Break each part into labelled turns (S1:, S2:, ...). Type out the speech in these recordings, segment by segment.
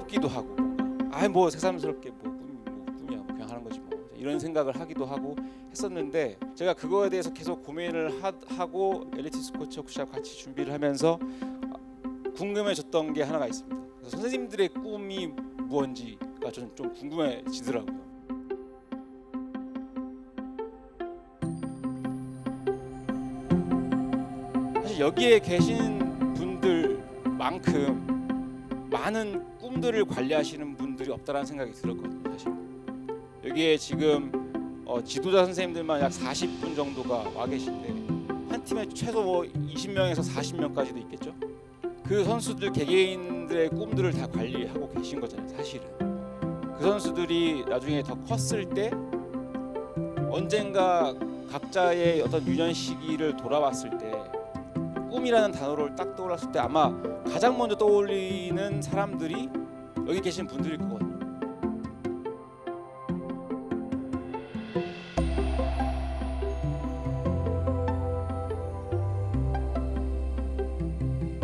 S1: 부럽기도 하고 뭐 새삼스럽게 꿈이야 그냥 하는 거지 뭐 이런 생각을 하기도 하고 했었는데 제가 그거에 대해서 계속 고민을 하고 엘리트 스포츠 워크숍 같이 준비를 하면서 궁금해졌던 게 하나가 있습니다. 그래서 선생님들의 꿈이 무언지가 좀 궁금해지더라고요. 사실 여기에 계신 분들만큼 많은 꿈들을 관리하시는 분들이 없다라는 생각이 들었거든요. 사실 여기에 지금 지도자 선생님들만 약 40분 정도가 와 계신데 한 팀에 최소 20명에서 40명까지도 있겠죠. 그 선수들 개개인들의 꿈들을 다 관리하고 계신 거잖아요. 사실은 그 선수들이 나중에 더 컸을 때 언젠가 각자의 어떤 유년 시기를 돌아봤을 때 꿈이라는 단어를 딱 떠올랐을 때 아마 가장 먼저 떠올리는 사람들이 여기 계신 분들일 거거든요.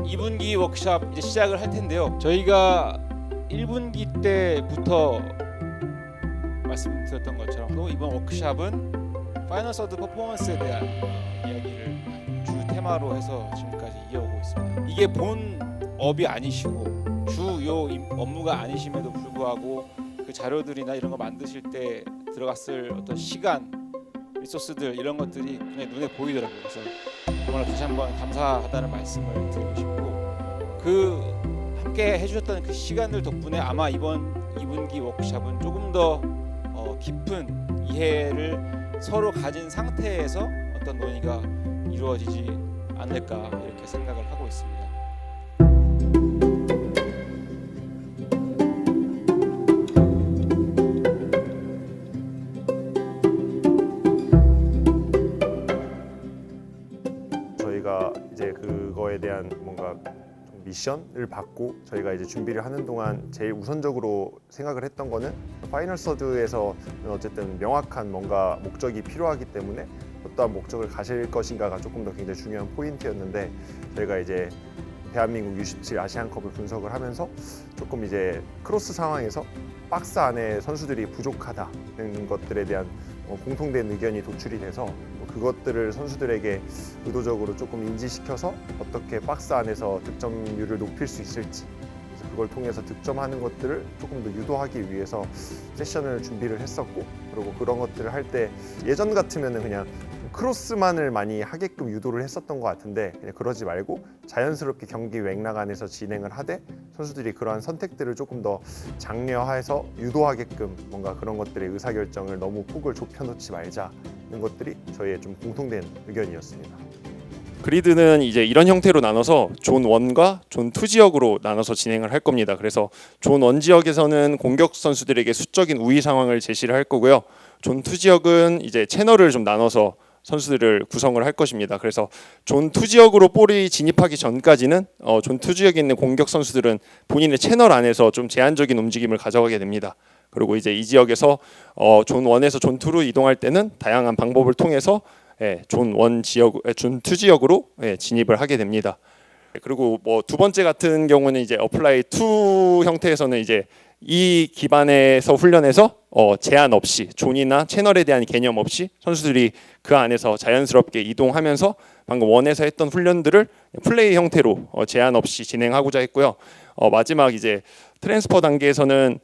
S1: (2분기) 워크숍 이제 시작을 할 텐데요. 저희가 1분기 때부터 말씀드렸던 것처럼 또 이번 워크숍은 파이널 서드 퍼포먼스에 대한 이야기를 주 테마로 해서 지금까지 이어오고 있습니다. 이게 본 업이 아니시고 주요 업무가 아니심에도 불구하고 그 자료들이나 이런 거 만드실 때 들어갔을 어떤 시간, 리소스들 이런 것들이 그냥 눈에 보이더라고요. 그래서 정말 다시 한번 감사하다는 말씀을 드리고 싶고 그 함께 해주셨던 그 시간들 덕분에 아마 이번 2분기 워크숍은 조금 더 깊은 이해를 서로 가진 상태에서 어떤 논의가 이루어지지 않을까 이렇게 생각을 하고 있습니다.
S2: 저희가 이제 그거에 대한 뭔가 미션을 받고 저희가 이제 준비를 하는 동안 제일 우선적으로 생각을 했던 거는 파이널 서드에서 어쨌든 명확한 뭔가 목적이 필요하기 때문에 어떠한 목적을 가실 것인가가 조금 더 굉장히 중요한 포인트였는데 저희가 이제 대한민국 U17 아시안컵을 분석을 하면서 조금 이제 크로스 상황에서 박스 안에 선수들이 부족하다는 것들에 대한 공통된 의견이 도출이 돼서 그것들을 선수들에게 의도적으로 조금 인지시켜서 어떻게 박스 안에서 득점률을 높일 수 있을지 그걸 통해서 득점하는 것들을 조금 더 유도하기 위해서 세션을 준비를 했었고 그리고 그런 것들을 할 때 예전 같으면 그냥 크로스만을 많이 하게끔 유도를 했었던 것 같은데 그냥 그러지 말고 자연스럽게 경기 맥락 안에서 진행을 하되 선수들이 그러한 선택들을 조금 더 장려해서 유도하게끔 뭔가 그런 것들의 의사결정을 너무 폭을 좁혀놓지 말자는 것들이 저희의 좀 공통된 의견이었습니다.
S3: 그리드는 이제 이런 형태로 나눠서 존 1과 존 2 지역으로 나눠서 진행을 할 겁니다. 그래서 존 1 지역에서는 공격 선수들에게 수적인 우위 상황을 제시를 할 거고요. 존 2 지역은 이제 채널을 좀 나눠서 선수들을 구성을 할 것입니다. 그래서 존 2 지역으로 볼이 진입하기 전까지는 존 2 지역에 있는 공격 선수들은 본인의 채널 안에서 좀 제한적인 움직임을 가져가게 됩니다. 그리고 이제 이 지역에서 존 1에서 존 2로 이동할 때는 다양한 방법을 통해서 존 2 지역으로 진입을 하게 됩니다. 그리고 두 번째 같은 경우는 이제 어플라이 2 형태에서는 이제 이 기반에서 훈련해서 제한 없이 존이나 채널에 대한 개념 없이 선수들이 그 안에서 자연스럽게 이동하면서 방금 원에서 했던 훈련들을 플레이 형태로 제한 없이 진행하고자 했고요. 마지막 이제 트랜스퍼 단계에서는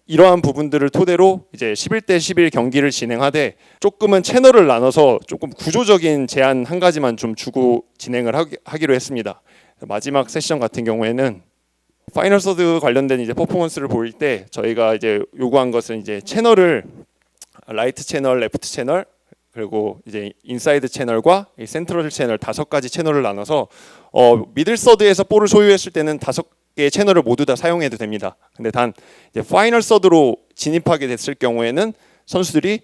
S3: 이러한 부분들을 토대로 이제 11대 11 경기를 진행하되 조금은 채널을 나눠서 조금 구조적인 제한 한 가지만 좀 주고 진행을 하기로 했습니다. 마지막 세션 같은 경우에는 파이널 서드 관련된 이제 퍼포먼스를 보일 때 저희가 이제 요구한 것은 이제 채널을 라이트 채널, 레프트 채널 그리고 이제 인사이드 채널과 센트럴 채널 5가지 채널을 나눠서 미들 서드에서 볼을 소유했을 때는 5개의 채널을 모두 다 사용해도 됩니다. 근데 단 이제 파이널 서드로 진입하게 됐을 경우에는 선수들이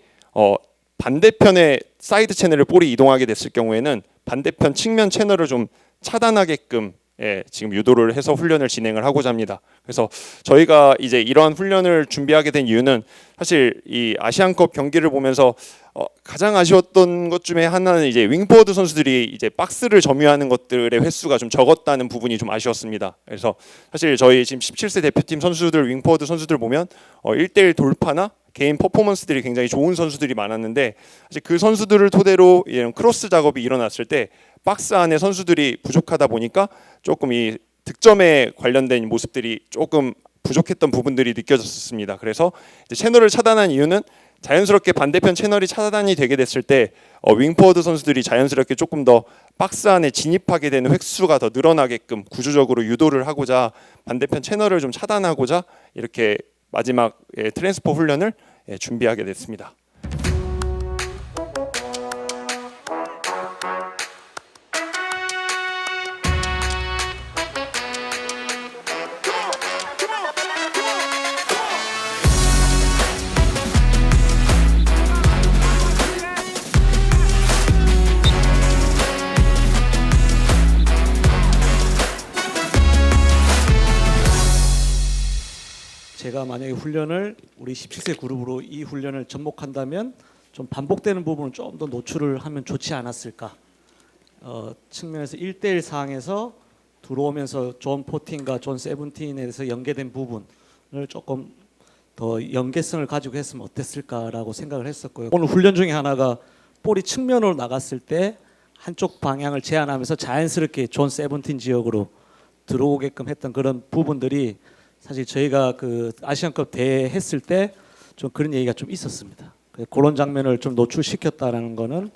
S3: 반대편의 사이드 채널을 볼이 이동하게 됐을 경우에는 반대편 측면 채널을 좀 차단하게끔 지금 유도를 해서 훈련을 진행을 하고자 합니다. 그래서 저희가 이제 이런 훈련을 준비하게 된 이유는 사실 이 아시안컵 경기를 보면서 가장 아쉬웠던 것 중에 하나는 이제 윙포워드 선수들이 이제 박스를 점유하는 것들의 횟수가 좀 적었다는 부분이 좀 아쉬웠습니다. 그래서 사실 저희 지금 17세 대표팀 선수들 윙포워드 선수들 보면 1대1 돌파나 개인 퍼포먼스들이 굉장히 좋은 선수들이 많았는데 사실 그 선수들을 토대로 이런 크로스 작업이 일어났을 때 박스 안에 선수들이 부족하다 보니까 조금 이 득점에 관련된 모습들이 조금 부족했던 부분들이 느껴졌습니다. 그래서 이제 채널을 차단한 이유는 자연스럽게 반대편 채널이 차단이 되게 됐을 때 윙포워드 선수들이 자연스럽게 조금 더 박스 안에 진입하게 되는 획수가 더 늘어나게끔 구조적으로 유도를 하고자 반대편 채널을 좀 차단하고자 이렇게 마지막 트랜스퍼 훈련을 준비하게 됐습니다.
S4: 제가 만약에 훈련을 우리 17세 그룹으로 이 훈련을 접목한다면 좀 반복되는 부분을 좀 더 노출을 하면 좋지 않았을까 측면에서 1대1 상황에서 들어오면서 존 포틴과 존 세븐틴에 대해서 연계된 부분을 조금 더 연계성을 가지고 했으면 어땠을까라고 생각을 했었고요. 오늘 훈련 중에 하나가 볼이 측면으로 나갔을 때 한쪽 방향을 제한하면서 자연스럽게 존 세븐틴 지역으로 들어오게끔 했던 그런 부분들이 사실 저희가 그 아시안컵 대회 했을 때 좀 그런 얘기가 좀 있었습니다. 그런 장면을 좀 노출시켰다라는 거는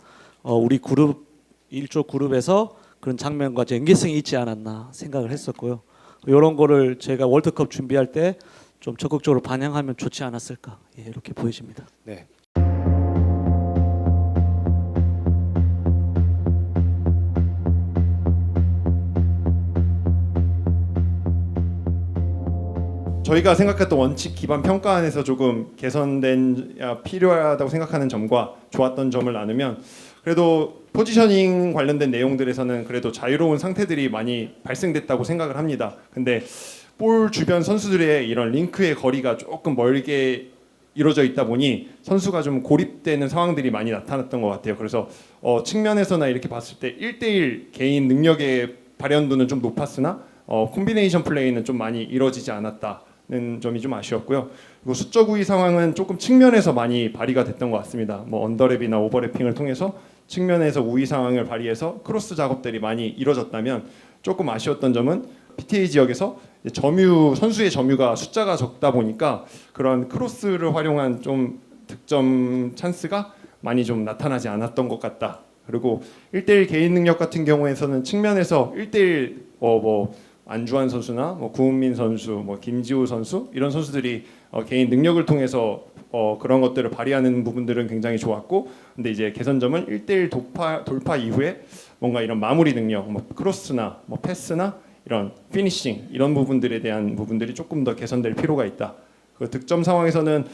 S4: 우리 그룹 1조 그룹에서 그런 장면과 연계성이 있지 않았나 생각을 했었고요. 이런 거를 제가 월드컵 준비할 때 좀 적극적으로 반영하면 좋지 않았을까 이렇게 보여집니다.
S1: 네.
S3: 저희가 생각했던 원칙 기반 평가안에서 조금 개선된 필요하다고 생각하는 점과 좋았던 점을 나누면 그래도 포지셔닝 관련된 내용들에서는 그래도 자유로운 상태들이 많이 발생됐다고 생각을 합니다. 근데 볼 주변 선수들의 이런 링크의 거리가 조금 멀게 이루어져 있다 보니 선수가 좀 고립되는 상황들이 많이 나타났던 것 같아요. 그래서 측면에서나 이렇게 봤을 때 1대1 개인 능력의 발현도는 좀 높았으나 콤비네이션 플레이는 좀 많이 이루어지지 않았다는 점이 좀 아쉬웠고요. 그리고 수적 우위 상황은 조금 측면에서 많이 발휘가 됐던 것 같습니다. 뭐 언더랩이나 오버래핑을 통해서 측면에서 우위 상황을 발휘해서 크로스 작업들이 많이 이루어졌다면 조금 아쉬웠던 점은 PTA 지역에서 선수의 점유가 숫자가 적다 보니까 그런 크로스를 활용한 좀 득점 찬스가 많이 좀 나타나지 않았던 것 같다. 그리고 1대1 개인 능력 같은 경우에서는 측면에서 1대1 안주환 선수나 구은민 선수, 김지우 선수 이런 선수들이 개인 능력을 통해서 그런 것들을 발휘하는 부분들은 굉장히 좋았고, 근데 이제 개선점은 1대1 돌파 이후에 뭔가 이런 마무리 능력, 크로스나 패스나 이런 피니싱 이런 부분들에 대한 부분들이 조금 더 개선될 필요가 있다. 그 득점 상황에서는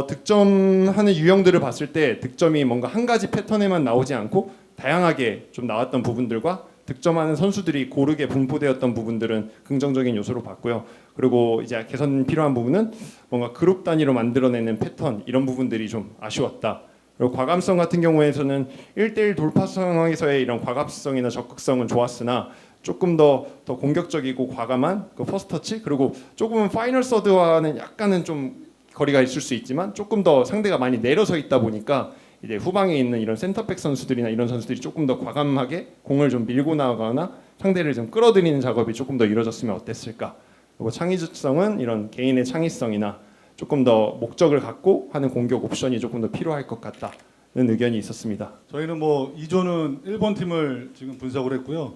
S3: 득점하는 유형들을 봤을 때 득점이 뭔가 한 가지 패턴에만 나오지 않고 다양하게 좀 나왔던 부분들과 득점하는 선수들이 고르게 분포되었던 부분들은 긍정적인 요소로 봤고요. 그리고 이제 개선 필요한 부분은 뭔가 그룹 단위로 만들어내는 패턴 이런 부분들이 좀 아쉬웠다. 그리고 과감성 같은 경우에서는 1대1 돌파 상황에서의 이런 과감성이나 적극성은 좋았으나 조금 더 공격적이고 과감한 그 퍼스트 터치, 그리고 조금은 파이널 서드와는 약간은 좀 거리가 있을 수 있지만 조금 더 상대가 많이 내려서 있다 보니까 이제 후방에 있는 이런 센터백 선수들이나 이런 선수들이 조금 더 과감하게 공을 좀 밀고 나가거나 상대를 좀 끌어들이는 작업이 조금 더 이루어졌으면 어땠을까. 그리고 창의성은 이런 개인의 창의성이나 조금 더 목적을 갖고 하는 공격 옵션이 조금 더 필요할 것 같다는 의견이 있었습니다.
S5: 저희는 2조는 일본 팀을 지금 분석을 했고요.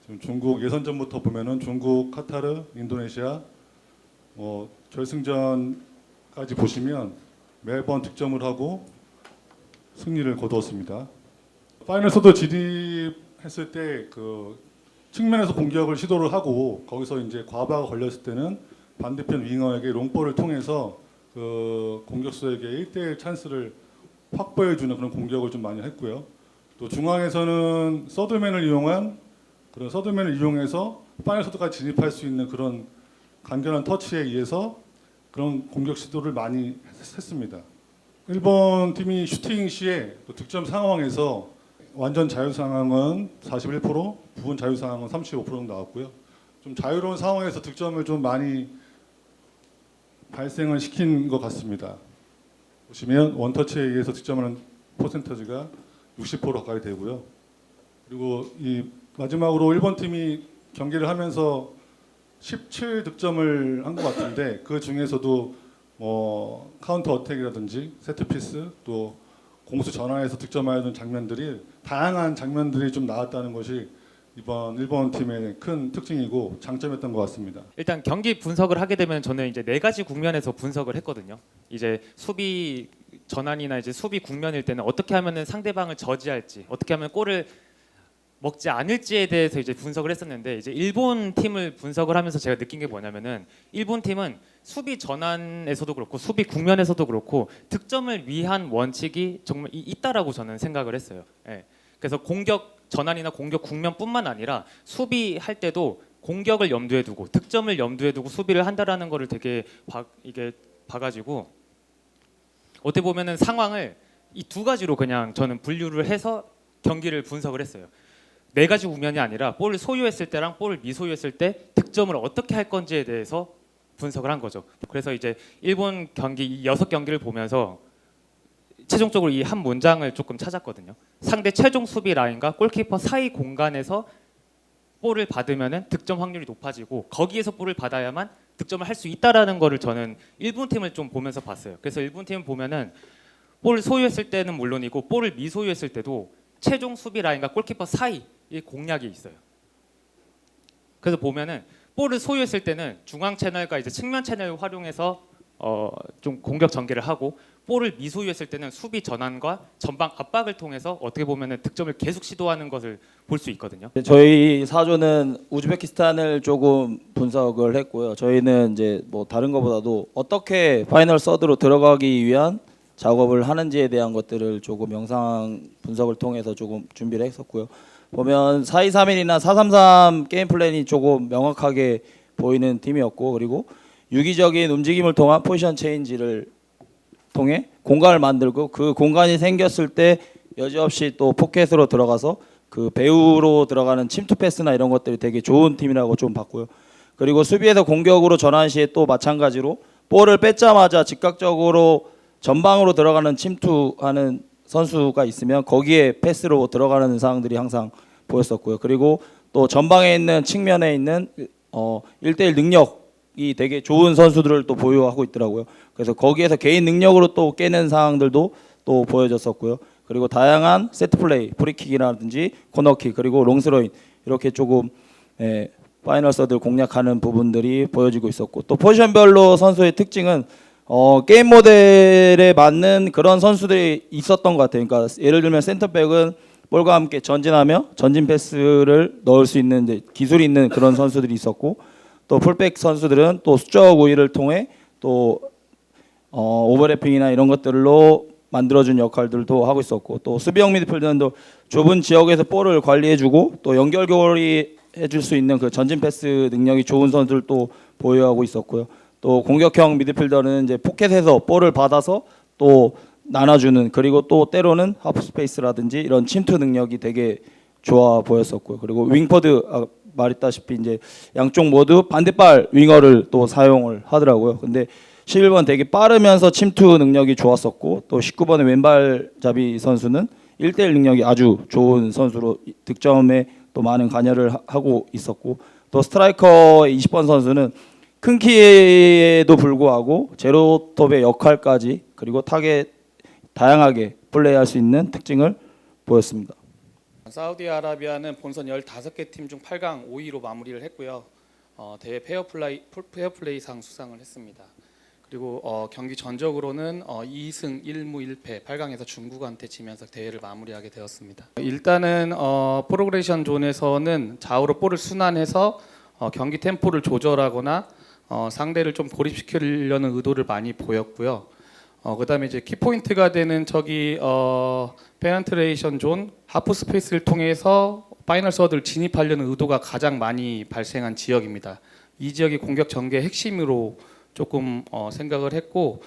S5: 지금 중국 예선전부터 보면은 중국, 카타르, 인도네시아 결승전까지 보시면 매번 득점을 하고 승리를 거두었습니다. 파이널서도 진입했을 때 그 측면에서 공격을 시도를 하고 거기서 이제 과부하가 걸렸을 때는 반대편 윙어에게 롱볼을 통해서 그 공격수에게 1대1 찬스를 확보해주는 그런 공격을 좀 많이 했고요. 또 중앙에서는 서드맨을 이용한 그런 서드맨을 이용해서 파이널 서드까지 진입할 수 있는 그런 간결한 터치에 의해서 그런 공격 시도를 많이 했습니다. 일본 팀이 슈팅 시에 또 득점 상황에서 완전 자유 상황은 41%, 부분 자유 상황은 35% 정도 나왔고요. 좀 자유로운 상황에서 득점을 좀 많이 발생을 시킨 것 같습니다. 보시면 원터치에 의해서 득점하는 퍼센터지가 60% 가까이 되고요. 그리고 이 마지막으로 일본 팀이 경기를 하면서 17득점을 한 것 같은데 그 중에서도 뭐 카운터 어택이라든지 세트피스 또 공수 전환해서 득점하는 장면들이 다양한 장면들이 좀 나왔다는 것이 이번 일본 팀의 큰 특징이고 장점이었던 것 같습니다.
S6: 일단 경기 분석을 하게 되면 저는 이제 네 가지 국면에서 분석을 했거든요. 이제 수비 전환이나 이제 수비 국면일 때는 어떻게 하면은 상대방을 저지할지, 어떻게 하면 골을 먹지 않을지에 대해서 이제 분석을 했었는데 이제 일본 팀을 분석을 하면서 제가 느낀 게 뭐냐면은 일본 팀은 수비 전환에서도 그렇고 수비 국면에서도 그렇고 득점을 위한 원칙이 정말 있다라고 저는 생각을 했어요. 예. 그래서 공격 전환이나 공격 국면뿐만 아니라 수비할 때도 공격을 염두에 두고 득점을 염두에 두고 수비를 한다라는 거를 되게 이게 봐가지고 어떻게 보면은 상황을 이 두 가지로 그냥 저는 분류를 해서 경기를 분석을 했어요. 네 가지 국면이 아니라 볼을 소유했을 때랑 볼을 미소유했을 때 득점을 어떻게 할 건지에 대해서 분석을 한 거죠. 그래서 이제 일본 경기 이 6경기를 보면서 최종적으로 이 한 문장을 조금 찾았거든요. 상대 최종 수비 라인과 골키퍼 사이 공간에서 볼을 받으면은 득점 확률이 높아지고 거기에서 볼을 받아야만 득점을 할 수 있다라는 거를 저는 일본 팀을 좀 보면서 봤어요. 그래서 일본 팀을 보면은 볼을 소유했을 때는 물론이고 볼을 미소유했을 때도 최종 수비 라인과 골키퍼 사이에 공략이 있어요. 그래서 보면은 볼을 소유했을 때는 중앙 채널과 이제 측면 채널을 활용해서 좀 공격 전개를 하고 볼을 미소유했을 때는 수비 전환과 전방 압박을 통해서 어떻게 보면은 득점을 계속 시도하는 것을 볼 수 있거든요.
S7: 저희 사조는 우즈베키스탄을 조금 분석을 했고요. 저희는 이제 뭐 다른 것보다도 어떻게 파이널 서드로 들어가기 위한 작업을 하는지에 대한 것들을 조금 영상 분석을 통해서 조금 준비를 했었고요. 보면 4-2-3-1이나 4-3-3 게임 플랜이 조금 명확하게 보이는 팀이었고 그리고 유기적인 움직임을 통한 포지션 체인지를 통해 공간을 만들고 그 공간이 생겼을 때 여지없이 또 포켓으로 들어가서 그 배우로 들어가는 침투 패스나 이런 것들이 되게 좋은 팀이라고 좀 봤고요. 그리고 수비에서 공격으로 전환 시에 또 마찬가지로 볼을 뺏자마자 즉각적으로 전방으로 들어가는 침투하는 선수가 있으면 거기에 패스로 들어가는 상황들이 항상 보였었고요. 그리고 또 전방에 있는 측면에 있는 1대1 능력이 되게 좋은 선수들을 또 보유하고 있더라고요. 그래서 거기에서 개인 능력으로 또 깨는 상황들도 또 보여졌었고요. 그리고 다양한 세트 플레이, 프리킥이라든지 코너킥 그리고 롱스로인 이렇게 조금 파이널 서드를 공략하는 부분들이 보여지고 있었고 또 포지션별로 선수의 특징은 게임 모델에 맞는 그런 선수들이 있었던 것 같아요. 그러니까 예를 들면 센터백은 볼과 함께 전진하며 전진 패스를 넣을 수 있는 이제 기술이 있는 그런 선수들이 있었고 또 풀백 선수들은 또 수적 우위를 통해 또 오버래핑이나 이런 것들로 만들어준 역할들도 하고 있었고 또 수비형 미드필더도 좁은 지역에서 볼을 관리해주고 또 연결고리 해줄 수 있는 그 전진 패스 능력이 좋은 선수들도 보유하고 있었고요. 또 공격형 미드필더는 이제 포켓에서 볼을 받아서 또 나눠주는 그리고 또 때로는 하프 스페이스라든지 이런 침투 능력이 되게 좋아 보였었고요. 그리고 윙포드 말했다시피 이제 양쪽 모두 반대발 윙어를 또 사용을 하더라고요. 근데 11번 되게 빠르면서 침투 능력이 좋았었고 또 19번의 왼발잡이 선수는 1대1 능력이 아주 좋은 선수로 득점에 또 많은 관여를 하고 있었고 또 스트라이커 20번 선수는 큰 키에도 불구하고 제로톱의 역할까지 그리고 타겟 다양하게 플레이할 수 있는 특징을 보였습니다.
S8: 사우디아라비아는 본선 15개 팀 중 8강 5위로 마무리를 했고요. 대회 페어플레이상 수상을 했습니다. 그리고 경기 전적으로는 2승 1무 1패 8강에서 중국한테 지면서 대회를 마무리하게 되었습니다. 일단은 프로그레션 존에서는 좌우로 볼을 순환해서 경기 템포를 조절하거나 상대를 좀 고립시키려는 의도를 많이 보였고요. 그다음에 이제 키포인트가 되는 저기 페넌트레이션 존 하프 스페이스를 통해서 파이널 서드를 진입하려는 의도가 가장 많이 발생한 지역입니다. 이 지역이 공격 전개의 핵심으로 조금 생각을 했고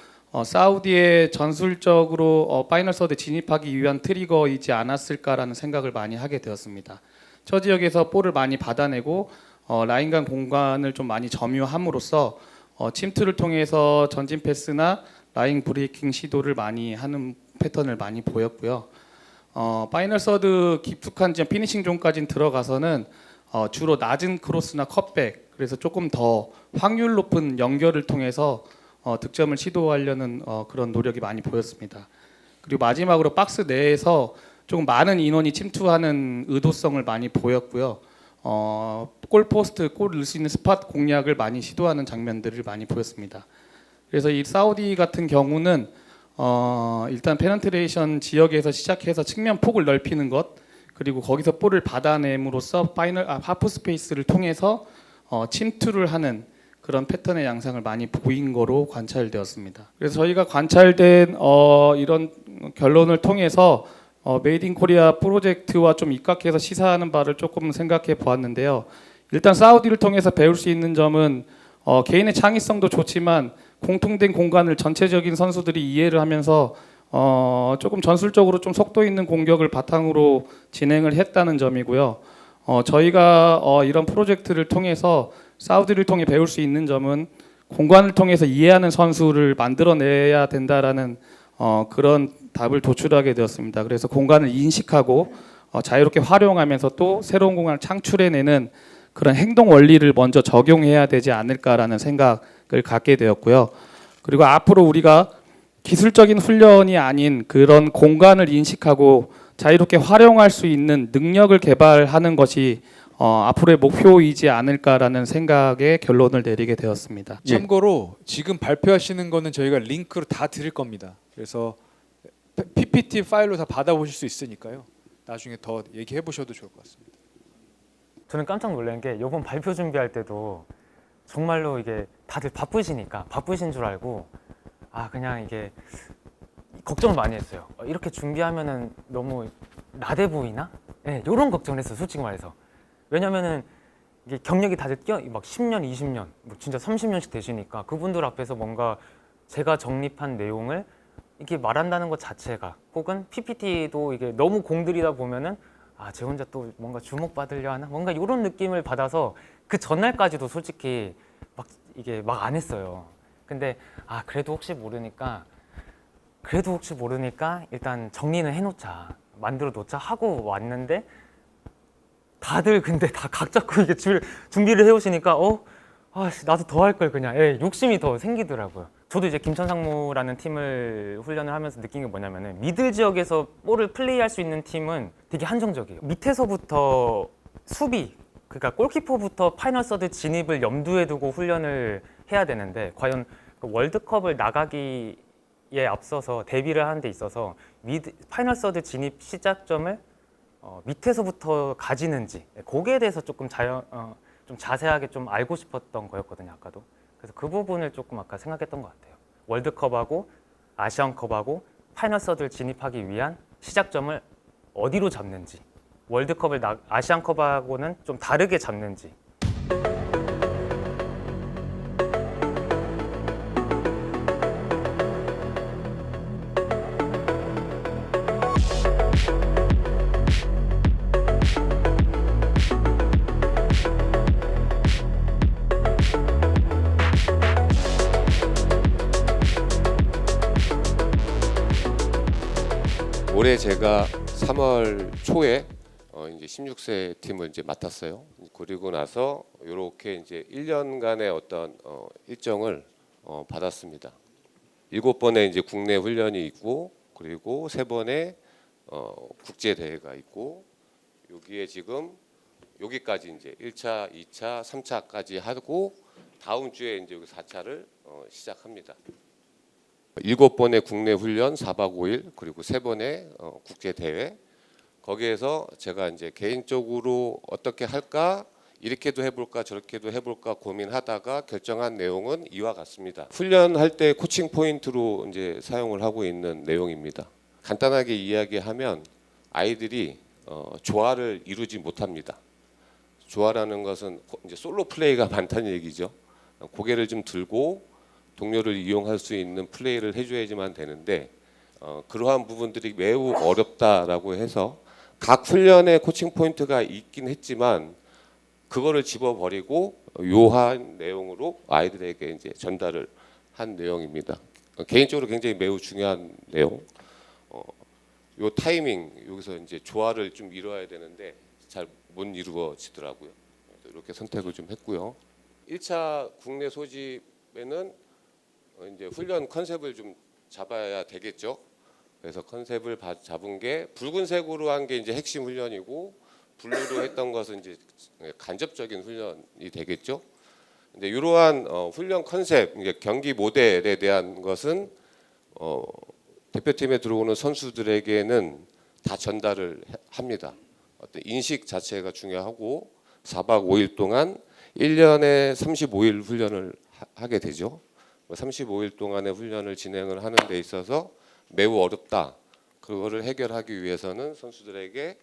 S8: 사우디의 전술적으로 파이널 서드 진입하기 위한 트리거이지 않았을까라는 생각을 많이 하게 되었습니다. 저 지역에서 볼을 많이 받아내고 라인 간 공간을 좀 많이 점유함으로써 침투를 통해서 전진 패스나 라인 브레이킹 시도를 많이 하는 패턴을 많이 보였고요. 파이널 서드 깊숙한 지점 피니싱 존까지 들어가서는 주로 낮은 크로스나 컷백, 그래서 조금 더 확률 높은 연결을 통해서 득점을 시도하려는 그런 노력이 많이 보였습니다. 그리고 마지막으로 박스 내에서 조금 많은 인원이 침투하는 의도성을 많이 보였고요. 골포스트, 골 넣을 수 있는 스팟 공략을 많이 시도하는 장면들을 많이 보였습니다. 그래서 이 사우디 같은 경우는 일단 페넌트레이션 지역에서 시작해서 측면 폭을 넓히는 것, 그리고 거기서 볼을 받아냄으로써 하프 스페이스를 통해서 침투를 하는 그런 패턴의 양상을 많이 보인 거로 관찰되었습니다. 그래서 저희가 관찰된 이런 결론을 통해서 메이드 인 코리아 프로젝트와 좀 입각해서 시사하는 바를 조금 생각해 보았는데요. 일단 사우디를 통해서 배울 수 있는 점은 개인의 창의성도 좋지만 공통된 공간을 전체적인 선수들이 이해를 하면서 조금 전술적으로 좀 속도 있는 공격을 바탕으로 진행을 했다는 점이고요. 저희가 이런 프로젝트를 통해서 사우디를 통해 배울 수 있는 점은 공간을 통해서 이해하는 선수를 만들어내야 된다라는 그런 답을 도출하게 되었습니다. 그래서 공간을 인식하고 자유롭게 활용하면서 또 새로운 공간을 창출해내는 그런 행동 원리를 먼저 적용해야 되지 않을까라는 생각을 갖게 되었고요. 그리고 앞으로 우리가 기술적인 훈련이 아닌 그런 공간을 인식하고 자유롭게 활용할 수 있는 능력을 개발하는 것이 앞으로의 목표이지 않을까라는 생각에 결론을 내리게 되었습니다.
S9: 참고로 지금 발표하시는 거는 저희가 링크로 다 드릴 겁니다. 그래서 PPT 파일로 다 받아보실 수 있으니까요. 나중에 더 얘기해 보셔도 좋을 것 같습니다.
S10: 저는 깜짝 놀란 게 이번 발표 준비할 때도 정말로 이게 다들 바쁘시니까 바쁘신 줄 알고 그냥 이게 걱정을 많이 했어요. 이렇게 준비하면은 너무 나대 보이나? 네, 이런 걱정을 했어요. 솔직히 말해서. 왜냐면은 이게 경력이 다들 막 10년, 20년, 뭐 진짜 30년씩 되시니까 그분들 앞에서 뭔가 제가 정립한 내용을 이렇게 말한다는 것 자체가, 혹은 PPT도 이게 너무 공들이다 보면은 제 혼자 또 뭔가 주목받으려 하나? 뭔가 이런 느낌을 받아서 그 전날까지도 솔직히 막 이게 막 안 했어요. 근데 그래도 혹시 모르니까 일단 정리는 해놓자, 만들어 놓자 하고 왔는데 다들 근데 다 각 잡고 이게 준비를 해오시니까 나도 더 할 걸 그냥 욕심이 더 생기더라고요. 저도 이제 김천상무라는 팀을 훈련을 하면서 느낀 게 뭐냐면은 미들 지역에서 볼을 플레이할 수 있는 팀은 되게 한정적이에요. 밑에서부터 수비, 그러니까 골키퍼부터 파이널 서드 진입을 염두에 두고 훈련을 해야 되는데, 과연 그 월드컵을 나가기에 앞서서 대비를 하는 데 있어서 파이널 서드 진입 시작점을 밑에서부터 가지는지, 거기에 대해서 조금 좀 자세하게 좀 알고 싶었던 거였거든요, 아까도. 그래서 그 부분을 조금 아까 생각했던 것 같아요. 월드컵하고 아시안컵하고 파이널 서드를 진입하기 위한 시작점을 어디로 잡는지, 월드컵을 아시안컵하고는 좀 다르게 잡는지.
S11: 올해 제가 3월 초에 이제 16세 팀을 이제 맡았어요. 그리고 나서 이렇게 이제 1년간의 어떤 일정을 받았습니다. 7번의 이제 국내 훈련이 있고, 그리고 3번의 국제 대회가 있고, 여기에 지금 여기까지 이제 1차, 2차, 3차까지 하고 다음 주에 이제 여기 4차를 시작합니다. 7번의 국내 훈련 4박 5일, 그리고 3번의 국제 대회. 거기에서 제가 이제 개인적으로 어떻게 할까, 이렇게도 해볼까 저렇게도 해볼까 고민하다가 결정한 내용은 이와 같습니다. 훈련할 때 코칭 포인트로 이제 사용을 하고 있는 내용입니다. 간단하게 이야기하면 아이들이 조화를 이루지 못합니다. 조화라는 것은 이제 솔로 플레이가 많다는 얘기죠. 고개를 좀 들고 동료를 이용할 수 있는 플레이를 해줘야지만 되는데 그러한 부분들이 매우 어렵다라고 해서 각 훈련에 코칭 포인트가 있긴 했지만 그거를 집어버리고 묘한 내용으로 아이들에게 이제 전달을 한 내용입니다. 개인적으로 굉장히 매우 중요한 내용. 요 타이밍 여기서 이제 조화를 좀 이루어야 되는데 잘 못 이루어지더라고요. 이렇게 선택을 좀 했고요. 1차 국내 소집에는 이제 훈련 컨셉을 좀 잡아야 되겠죠. 그래서 컨셉을 잡은 게 붉은색으로 한 게 이제 핵심 훈련이고 블루로 했던 것은 이제 간접적인 훈련이 되겠죠. 근데 이러한 훈련 컨셉, 이제 경기 모델에 대한 것은 대표팀에 들어오는 선수들에게는 다 전달을 합니다. 어떤 인식 자체가 중요하고 4박 5일 동안 1년에 35일 훈련을 하게 되죠. 35일 동안의 훈련을 진행을 하는 데 있어서 매우 어렵다. 그거를 해결하기 위해서는 선수들에게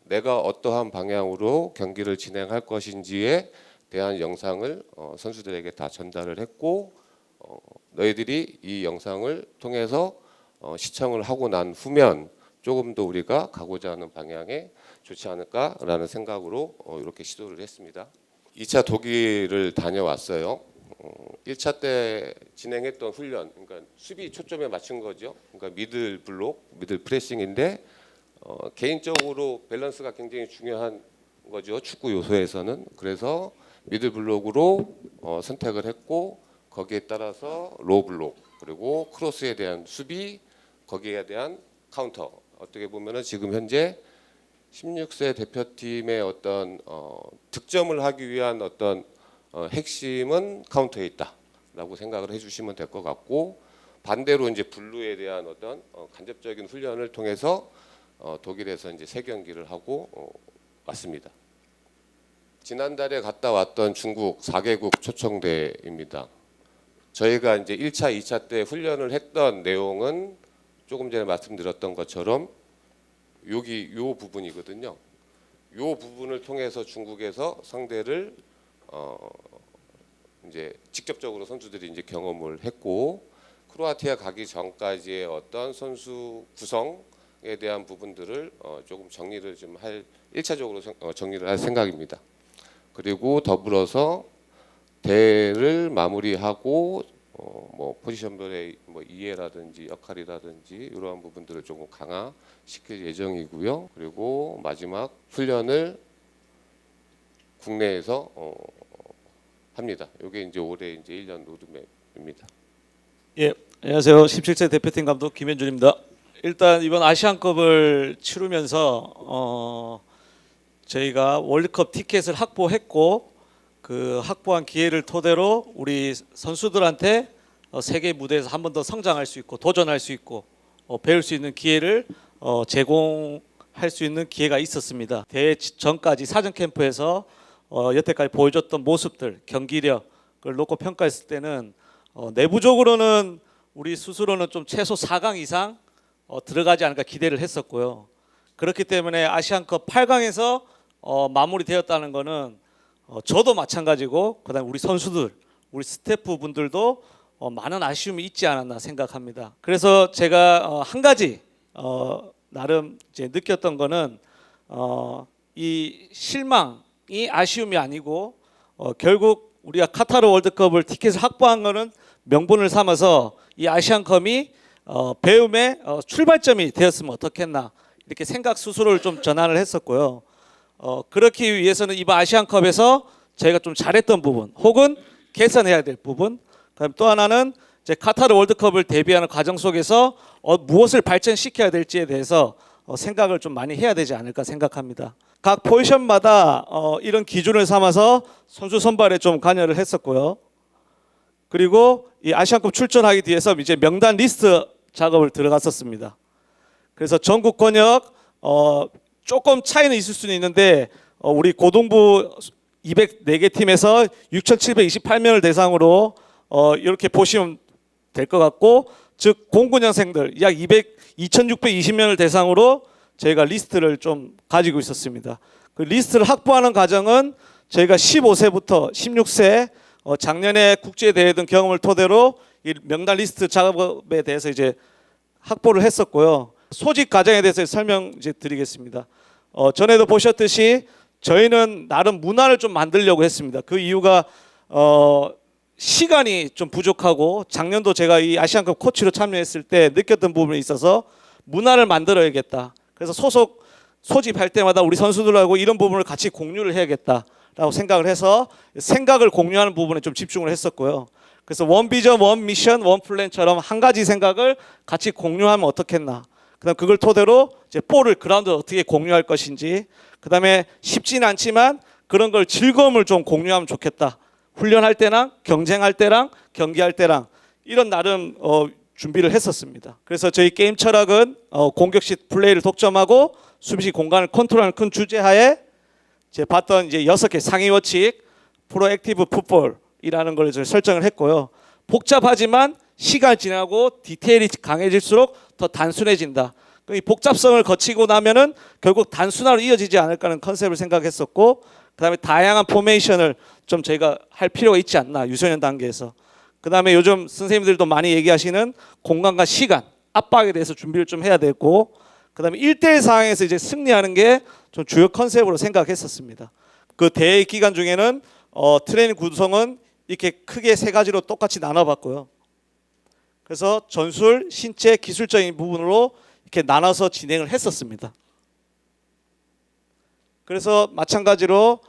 S11: 내가 어떠한 방향으로 경기를 진행할 것인지에 대한 영상을 선수들에게 다 전달을 했고 너희들이 이 영상을 통해서 시청을 하고 난 후면 조금 더 우리가 가고자 하는 방향에 좋지 않을까라는 생각으로 이렇게 시도를 했습니다. 2차 독일을 다녀왔어요. 1차 때 진행했던 훈련, 그러니까 수비 초점에 맞춘 거죠. 그러니까 미들 블록, 미들 프레싱인데 개인적으로 밸런스가 굉장히 중요한 거죠. 축구 요소에서는. 그래서 미들 블록으로 선택을 했고 거기에 따라서 로우 블록 그리고 크로스에 대한 수비, 거기에 대한 카운터. 어떻게 보면은 지금 현재 16세 대표팀의 어떤 득점을 하기 위한 어떤 핵심은 카운터에 있다라고 생각을 해주시면 될 것 같고 반대로 이제 블루에 대한 어떤 간접적인 훈련을 통해서 독일에서 이제 3경기를 하고 왔습니다. 지난달에 갔다 왔던 중국 4개국 초청대입니다. 저희가 이제 1차, 2차 때 훈련을 했던 내용은 조금 전에 말씀드렸던 것처럼 여기 요 부분이거든요. 요 부분을 통해서 중국에서 상대를 이제 직접적으로 선수들이 이제 경험을 했고 크로아티아 가기 전까지의 어떤 선수 구성에 대한 부분들을 조금 정리를 좀 할 1차적으로 정리를 할 생각입니다. 그리고 더불어서 대를 마무리하고 뭐 포지션별의 뭐 이해라든지 역할이라든지 이러한 부분들을 조금 강화시킬 예정이고요. 그리고 마지막 훈련을 국내에서 합니다. 이게 이제 올해 이제 1년 로드맵입니다.
S4: 예, 안녕하세요. 17세 대표팀 감독 김현준입니다. 일단 이번 아시안컵을 치르면서 저희가 월드컵 티켓을 확보했고 그 확보한 기회를 토대로 우리 선수들한테 세계 무대에서 한 번 더 성장할 수 있고 도전할 수 있고 배울 수 있는 기회를 제공할 수 있는 기회가 있었습니다. 대회 전까지 사전 캠프에서 여태까지 보여줬던 모습들, 경기력을 놓고 평가했을 때는 내부적으로는 우리 스스로는 좀 최소 4강 이상 들어가지 않을까 기대를 했었고요. 그렇기 때문에 아시안컵 8강에서 마무리되었다는 거는 저도 마찬가지고 그다음 우리 선수들, 우리 스태프분들도 많은 아쉬움이 있지 않았나 생각합니다. 그래서 제가 한 가지 나름 이제 느꼈던 거는 이 실망이 아쉬움이 아니고 결국 우리가 카타르 월드컵을 티켓을 확보한 거는 명분을 삼아서 이 아시안컵이 배움의 출발점이 되었으면 어떻겠나 이렇게 생각 스스로를 좀 전환을 했었고요. 그렇기 위해서는 이번 아시안컵에서 저희가 좀 잘했던 부분 혹은 개선해야 될 부분 그다음 또 하나는 이제 카타르 월드컵을 대비하는 과정 속에서 무엇을 발전시켜야 될지에 대해서 생각을 좀 많이 해야 되지 않을까 생각합니다. 각 포지션마다 이런 기준을 삼아서 선수 선발에 좀 관여를 했었고요. 그리고 이 아시안컵 출전하기 위해서 이제 명단 리스트 작업을 들어갔었습니다. 그래서 전국 권역 조금 차이는 있을 수는 있는데 우리 고동부 204개 팀에서 6,728명을 대상으로 이렇게 보시면 될 것 같고 즉 09년생들 약 2,620명을 대상으로 저희가 리스트를 좀 가지고 있었습니다. 그 리스트를 확보하는 과정은 저희가 15세부터 16세 작년에 국제 대회 등 경험을 토대로 이 명단 리스트 작업에 대해서 이제 확보를 했었고요. 소집 과정에 대해서 설명 이제 드리겠습니다. 전에도 보셨듯이 저희는 나름 문화를 좀 만들려고 했습니다. 그 이유가 시간이 좀 부족하고 작년도 제가 이 아시안컵 코치로 참여했을 때 느꼈던 부분이 있어서 문화를 만들어야겠다. 그래서 소집할 때마다 우리 선수들하고 이런 부분을 같이 공유를 해야겠다라고 생각을 해서 생각을 공유하는 부분에 좀 집중을 했었고요. 그래서 원 비전, 원 미션, 원 플랜처럼 한 가지 생각을 같이 공유하면 어떻겠나. 그다음 그걸 토대로 이제 볼을 그라운드 어떻게 공유할 것인지. 그다음에 쉽지는 않지만 그런 걸 즐거움을 좀 공유하면 좋겠다. 훈련할 때랑 경쟁할 때랑 경기할 때랑 이런 나름 준비를 했었습니다. 그래서 저희 게임 철학은 공격식 플레이를 독점하고 수비식 공간을 컨트롤하는 큰 주제하에 제가 봤던 이제 6개 상위 원칙 프로액티브 풋볼이라는 걸 설정을 했고요. 복잡하지만 시간이 지나고 디테일이 강해질수록 더 단순해진다. 이 복잡성을 거치고 나면은 결국 단순화로 이어지지 않을까 하는 컨셉을 생각했었고, 그다음에 다양한 포메이션을 좀 저희가 할 필요가 있지 않나 유소년 단계에서. 그다음에 요즘 선생님들도 많이 얘기하시는 공간과 시간 압박에 대해서 준비를 좀 해야 되고, 그다음에 1대1 상황에서 이제 승리하는 게 좀 주요 컨셉으로 생각했었습니다. 그 대회 기간 중에는 트레이닝 구성은 이렇게 크게 3가지로 똑같이 나눠봤고요. 그래서 전술, 신체, 기술적인 부분으로 이렇게 나눠서 진행을 했었습니다. 그래서 마찬가지로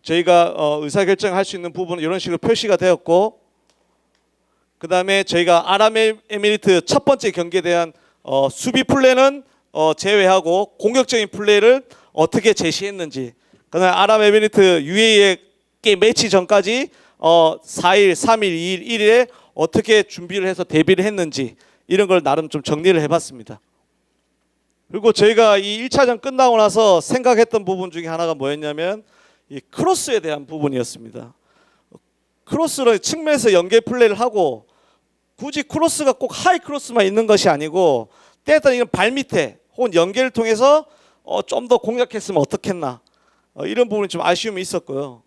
S4: 저희가 의사결정할 수 있는 부분은 이런 식으로 표시가 되었고, 그 다음에 저희가 아랍에미리트 첫 번째 경기에 대한 수비 플레이는 제외하고 공격적인 플레이를 어떻게 제시했는지, 그 다음에 아랍에미리트 UAE의 게임 매치 전까지 4일, 3일, 2일, 1일에 어떻게 준비를 해서 대비를 했는지 이런 걸 나름 좀 정리를 해봤습니다. 그리고 저희가 이 1차전 끝나고 나서 생각했던 부분 중에 하나가 뭐였냐면 이 크로스에 대한 부분이었습니다. 크로스를 측면에서 연계 플레이를 하고 굳이 크로스가 꼭 하이 크로스만 있는 것이 아니고 때에 이런 발 밑에 혹은 연계를 통해서 좀 더 공략했으면 어떻겠나 이런 부분이 좀 아쉬움이 있었고요.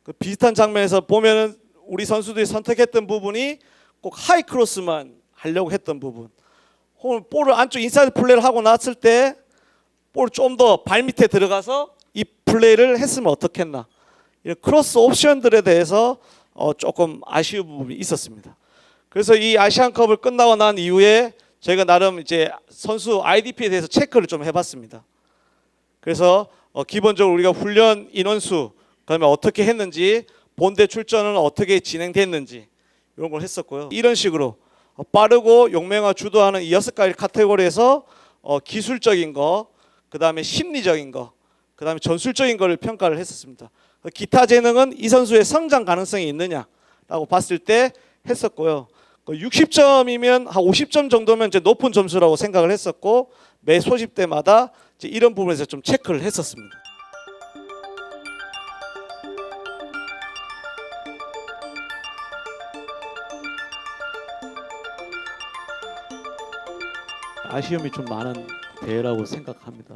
S4: 그 비슷한 장면에서 보면은 우리 선수들이 선택했던 부분이 꼭 하이 크로스만 하려고 했던 부분, 혹은 볼을 안쪽 인사이드 플레이를 하고 났을 때 볼을 좀 더 발 밑에 들어가서 이 플레이를 했으면 어떻겠나 이런 크로스 옵션들에 대해서 조금 아쉬운 부분이 있었습니다. 그래서 이 아시안컵을 끝나고 난 이후에 저희가 나름 이제 선수 IDP에 대해서 체크를 좀 해봤습니다. 그래서 기본적으로 우리가 훈련 인원수, 그다음에 어떻게 했는지, 본대 출전은 어떻게 진행됐는지 이런 걸 했었고요. 이런 식으로 빠르고 용맹화 주도하는 이 6가지 카테고리에서 기술적인 거, 그다음에 심리적인 거, 그다음에 전술적인 거를 평가를 했었습니다. 기타 재능은 이 선수의 성장 가능성이 있느냐라고 봤을 때 했었고요. 60점이면 한 50점 정도면 이제 높은 점수라고 생각을 했었고, 매 소집 때마다 이제 이런 부분에서 좀 체크를 했었습니다. 아쉬움이 좀 많은 대회라고 생각합니다.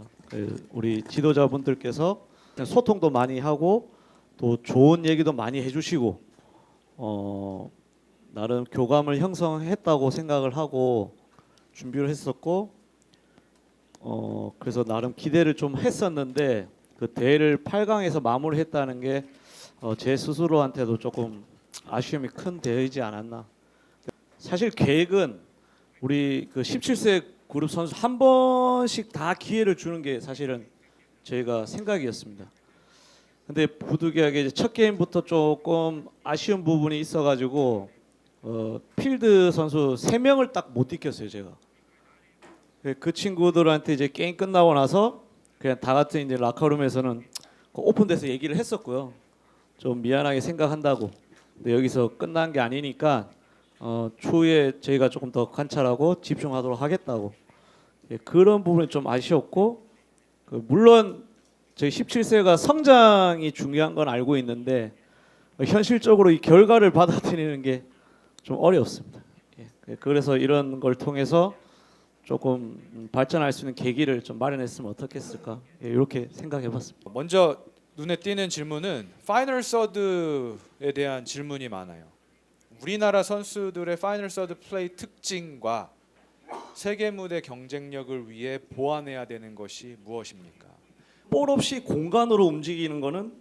S4: 우리 지도자분들께서 소통도 많이 하고 또 좋은 얘기도 많이 해주시고 나름 교감을 형성했다고 생각을 하고 준비를 했었고 그래서 나름 기대를 좀 했었는데 그 대회를 8강에서 마무리했다는 게 제 스스로한테도 조금 아쉬움이 큰 대회이지 않았나. 사실 계획은 우리 그 17세 그룹 선수 한 번씩 다 기회를 주는 게 사실은 저희가 생각이었습니다. 근데 부득이하게 이제 첫 게임부터 조금 아쉬운 부분이 있어가지고 필드 선수 3명을 딱 못 이겼어요 제가. 그 친구들한테 이제 게임 끝나고 나서 그냥 다 같은 이제 라커룸에서는 오픈돼서 얘기를 했었고요. 좀 미안하게 생각한다고. 근데 여기서 끝난 게 아니니까 추후에 저희가 조금 더 관찰하고 집중하도록 하겠다고. 그런 부분이 좀 아쉬웠고, 물론 저희 17세가 성장이 중요한 건 알고 있는데 현실적으로 이 결과를 받아들이는 게 좀 어렵습니다. 그래서 이런 걸 통해서 조금 발전할 수 있는 계기를 좀 마련했으면 어떻겠을까? 예, 이렇게 생각해봤습니다.
S9: 먼저 눈에 띄는 질문은 파이널 서드에 대한 질문이 많아요. 우리나라 선수들의 파이널 서드 플레이 특징과 세계 무대 경쟁력을 위해 보완해야 되는 것이 무엇입니까?
S4: 볼 없이 공간으로 움직이는 거는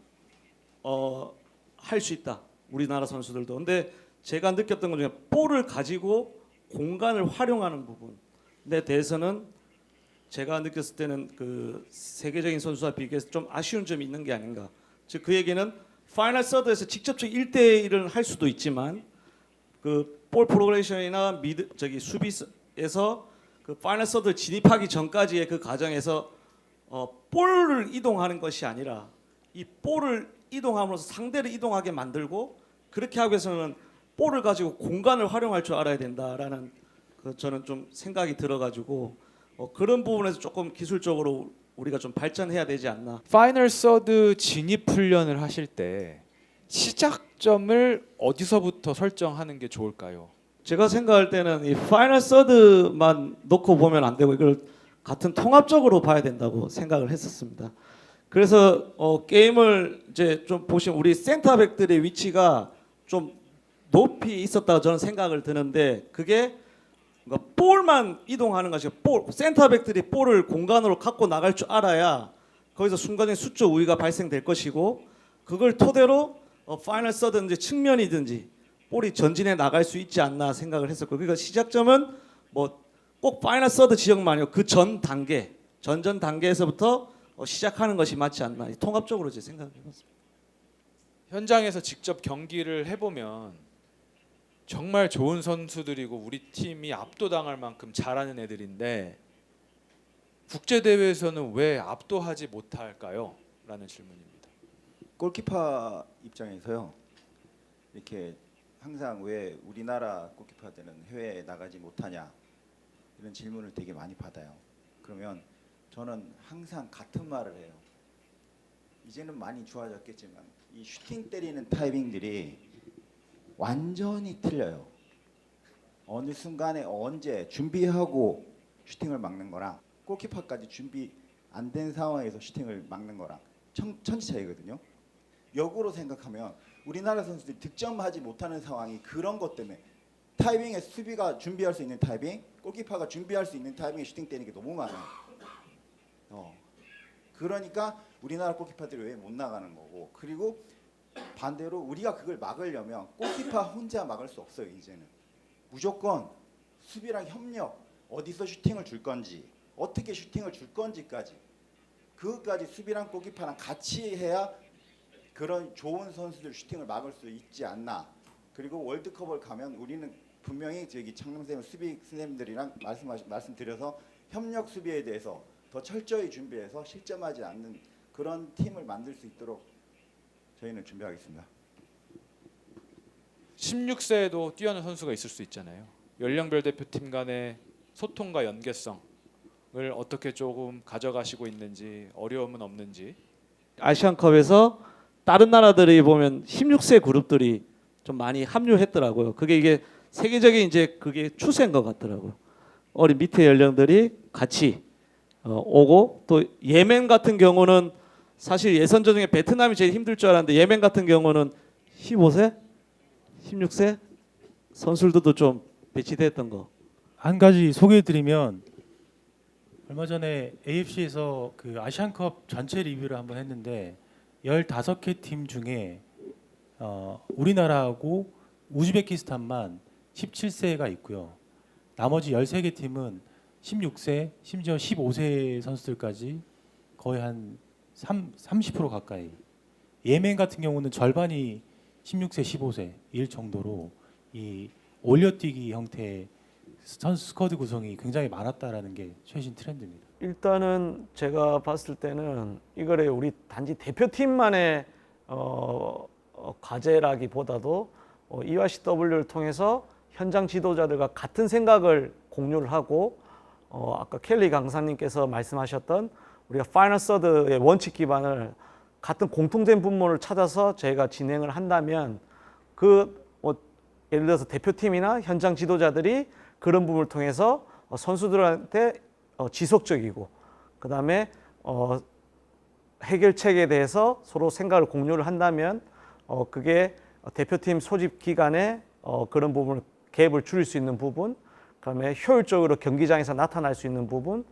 S4: 할 수 있다. 우리나라 선수들도. 근데 제가 느꼈던 것 중에 볼을 가지고 공간을 활용하는 부분에 대해서는 제가 느꼈을 때는 그 세계적인 선수와 비교해서 좀 아쉬운 점이 있는 게 아닌가. 즉 그 얘기는 파이널 서드에서 직접적 1대1을 할 수도 있지만 그 볼 프로그레이션이나 수비에서 그 파이널 서드 진입하기 전까지의 그 과정에서 볼을 이동하는 것이 아니라 이 볼을 이동함으로써 상대를 이동하게 만들고 그렇게 하기 위해서는 볼을 가지고 공간을 활용할 줄 알아야 된다라는 저는 좀 생각이 들어가지고 그런 부분에서 조금 기술적으로 우리가 좀 발전해야 되지 않나.
S9: 파이널 서드 진입 훈련을 하실 때 시작점을 어디서부터 설정하는 게 좋을까요?
S4: 제가 생각할 때는 이 파이널 서드만 놓고 보면 안 되고 이걸 같은 통합적으로 봐야 된다고 생각을 했었습니다. 그래서 게임을 이제 좀 보시면 우리 센터백들의 위치가 좀 높이 있었다고 저는 생각을 드는데 그게 그러니까 볼만 이동하는 것이 센터백들이 볼을 공간으로 갖고 나갈 줄 알아야 거기서 순간적인 수적 우위가 발생될 것이고 그걸 토대로 파이널 서드든지 측면이든지 볼이 전진해 나갈 수 있지 않나 생각을 했었고 그러니까 시작점은 뭐 꼭 파이널 서드 지역만 아니고 그 전 단계 전전 단계에서부터 시작하는 것이 맞지 않나 통합적으로 제 생각을 해봤습니다.
S9: 현장에서 직접 경기를 해보면 정말 좋은 선수들이고 우리 팀이 압도당할 만큼 잘하는 애들인데 국제 대회에서는 왜 압도하지 못할까요? 라는 질문입니다.
S12: 골키퍼 입장에서요. 이렇게 항상 왜 우리나라 골키퍼들은 해외에 나가지 못하냐 이런 질문을 되게 많이 받아요. 그러면 저는 항상 같은 말을 해요. 이제는 많이 좋아졌겠지만 이 슈팅 때리는 타이밍들이 완전히 틀려요. 어느 순간에 언제 준비하고 슈팅을 막는 거랑 골키퍼까지 준비 안 된 상황에서 슈팅을 막는 거랑 천지 차이거든요. 역으로 생각하면 우리나라 선수들이 득점하지 못하는 상황이 그런 것 때문에 타이밍에 수비가 준비할 수 있는 타이밍, 골키퍼가 준비할 수 있는 타이밍에 슈팅 때리는 게 너무 많아요. 그러니까 우리나라 골키퍼들이 왜 못 나가는 거고 그리고 반대로 우리가 그걸 막으려면 골키퍼 혼자 막을 수 없어요. 이제는 무조건 수비랑 협력 어디서 슈팅을 줄 건지 어떻게 슈팅을 줄 건지까지 그것까지 수비랑 골키퍼랑 같이 해야 그런 좋은 선수들 슈팅을 막을 수 있지 않나. 그리고 월드컵을 가면 우리는 분명히 저기 창림쌤 수비 선생님들이랑 말씀드려서 협력 수비에 대해서 더 철저히 준비해서 실점하지 않는 그런 팀을 만들 수 있도록 저희는 준비하겠습니다.
S9: 16세에도 뛰어난 선수가 있을 수 있잖아요. 연령별 대표팀 간의 소통과 연계성을 어떻게 조금 가져가시고 있는지 어려움은 없는지.
S4: 아시안컵에서 다른 나라들이 보면 16세 그룹들이 좀 많이 합류했더라고요. 그게 이게 세계적인 이제 그게 추세인 것 같더라고요. 어린 밑에 연령들이 같이 오고 또 예멘 같은 경우는 사실 예선전 중에 베트남이 제일 힘들 줄 알았는데 예멘 같은 경우는 15세, 16세 선수들도 좀 배치됐던 거.
S13: 한 가지 소개해드리면 얼마 전에 AFC에서 그 아시안컵 전체 리뷰를 한번 했는데 15개 팀 중에 우리나라하고 우즈베키스탄만 17세가 있고요. 나머지 13개 팀은 16세, 심지어 15세 선수들까지 거의 한 30% 가까이. 예멘 같은 경우는 절반이 16세, 15세일 정도로 이 올려뛰기 형태의 선수 스쿼드 구성이 굉장히 많았다라는 게 최신 트렌드입니다.
S4: 일단은 제가 봤을 때는 이거를 우리 단지 대표팀만의 과제라기보다도 EYCW를 통해서 현장 지도자들과 같은 생각을 공유를 하고 아까 켈리 강사님께서 말씀하셨던 우리가 파이널 서드의 원칙 기반을 같은 공통된 부분을 찾아서 저희가 진행을 한다면 예를 들어서 대표팀이나 현장 지도자들이 그런 부분을 통해서 선수들한테 지속적이고 그다음에 해결책에 대해서 서로 생각을 공유를 한다면 그게 대표팀 소집 기간에 그런 부분을 갭을 줄일 수 있는 부분, 그다음에 효율적으로 경기장에서 나타날 수 있는 부분이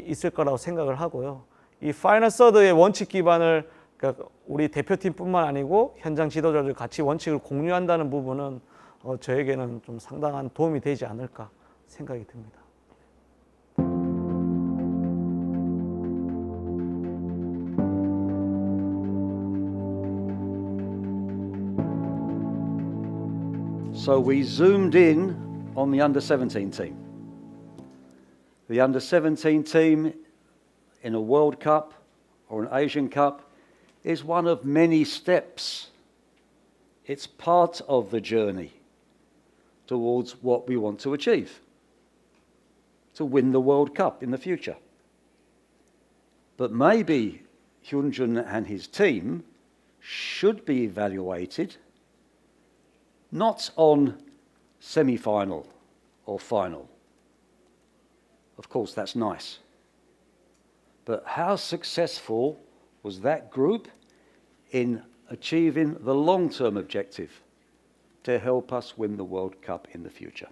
S4: 있을 거라고 생각을 하고요. 이 파이널 서드의 원칙 기반을 그러니까 우리 대표팀뿐만 아니고 현장 지도자들 같이 원칙을 공유한다는 부분은 저에게는 좀 상당한 도움이 되지 않을까 생각이 듭니다.
S14: So we zoomed in on the under-17 team. The under-17 team in a World Cup or an Asian Cup is one of many steps. It's part of the journey towards what we want to achieve, to win the World Cup in the future. But maybe Hyunjun and his team should be evaluated not on semi-final or final. Of course, that's nice. But how successful was that group in achieving the long-term objective to help us win the World Cup in the future?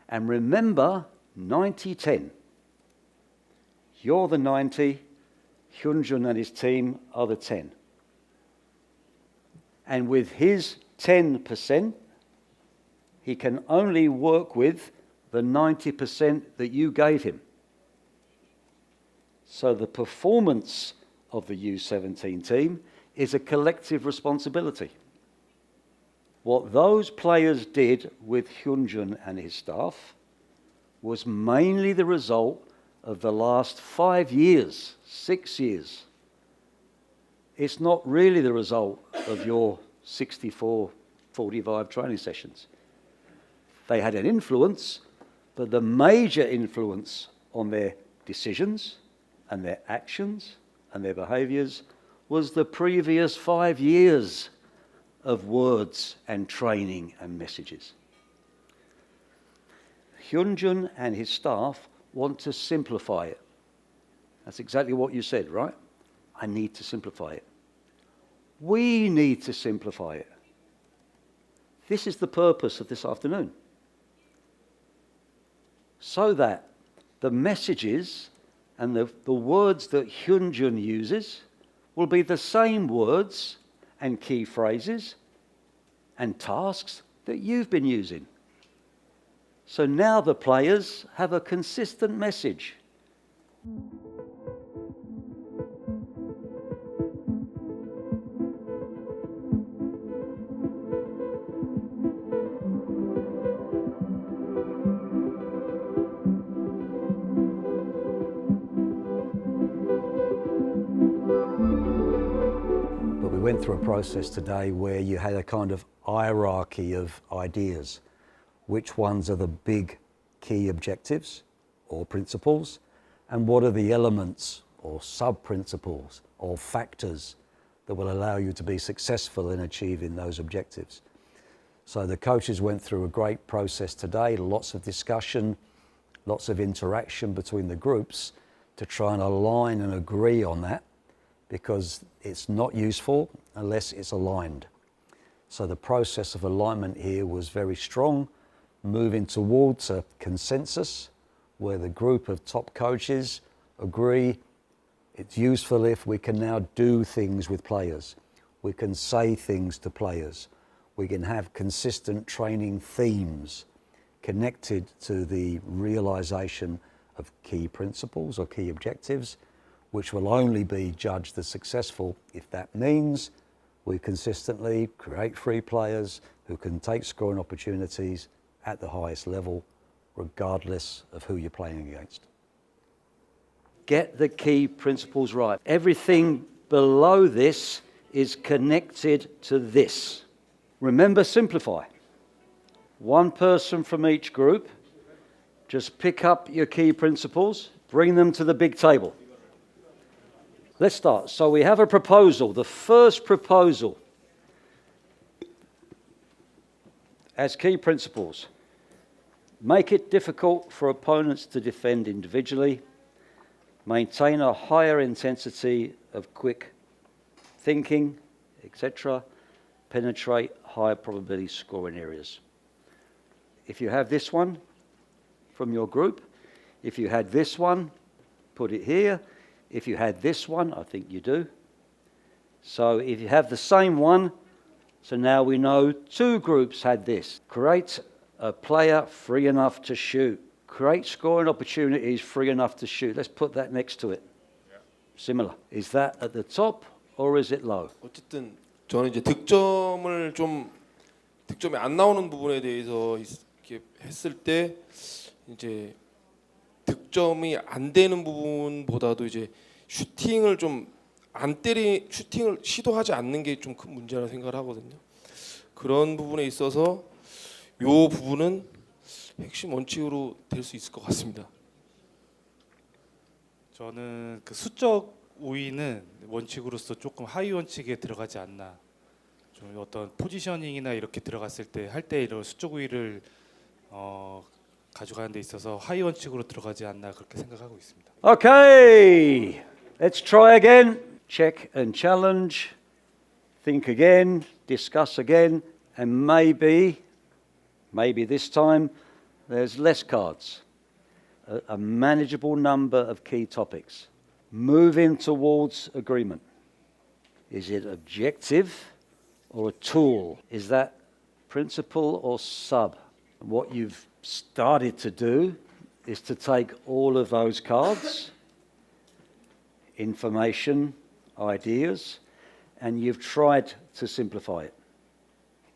S14: And remember 90-10. You're the 90, Hyunjun and his team are the 10. And with his 10%, he can only work with the 90% that you gave him. So the performance of the U17 team is a collective responsibility. What those players did with Hyunjun and his staff was mainly the result of the last 5 years, 6 years. It's not really the result of your 64, 45 training sessions. They had an influence, but the major influence on their decisions and their actions and their behaviours was the previous 5 years of words and training and messages. Hyunjun and his staff want to simplify it. That's exactly what you said, right? I need to simplify it. We need to simplify it. This is the purpose of this afternoon. So that the messages and the words that Hyunjun uses will be the same words and key phrases and tasks that you've been using. So now the players have a consistent message. We went through a process today where you had a kind of hierarchy of ideas. Which ones are the big key objectives or principles, and what are the elements or sub-principles or factors that will allow you to be successful in achieving those objectives. So the coaches went through a great process today, lots of discussion, lots of interaction between the groups to try and align and agree on that, because it's not useful unless it's aligned. So the process of alignment here was very strong, moving towards a consensus where the group of top coaches agree it's useful if we can now do things with players. We can say things to players. We can have consistent training themes connected to the realization of key principles or key objectives, which will only be judged as successful if that means we consistently create free players who can take scoring opportunities at the highest level, regardless of who you're playing against. Get the key principles right. Everything below this is connected to this. Remember, simplify. One person from each group, just pick up your key principles, bring them to the big table. Let's start. So we have a proposal. The first proposal as key principles Make it difficult for opponents to defend individually. Maintain a higher intensity of quick thinking, etc. Penetrate higher probability scoring areas. If you have this one from your group, if you had this one, put it here. If you had this one, I think you do. So if you have the same one, so now we know 2 groups had this. Create a player free enough to shoot. Create scoring opportunities free enough to shoot. Let's put that next to it. Similar. Is that at the top or is it low?
S15: 어쨌든 저는 이제 득점이 안 나오는 부분에 대해서 이렇게 했을 때 이제 득점이 안 되는 부분보다도 이제 슈팅을 시도하지 않는 게 좀 큰 문제라 생각을 하거든요. 그런 부분에 있어서 요 부분은 핵심 원칙으로 될 수 있을 것 같습니다.
S13: 저는 그 수적 우위는 원칙으로서 조금 하위 원칙에 들어가지 않나. 좀 어떤 포지셔닝이나 이렇게 들어갔을 때 할 때 이런 수적 우위를 가져가는 데 있어서 하위 원칙으로 들어가지 않나 그렇게 생각하고 있습니다.
S14: Okay, let's try again. Check and challenge. Think again, discuss again, and maybe this time there's less cards. A manageable number of key topics. Moving towards agreement. Is it objective or a tool? Is that principle or sub? What you've started to do is to take all of those cards, information, ideas, and you've tried to simplify it.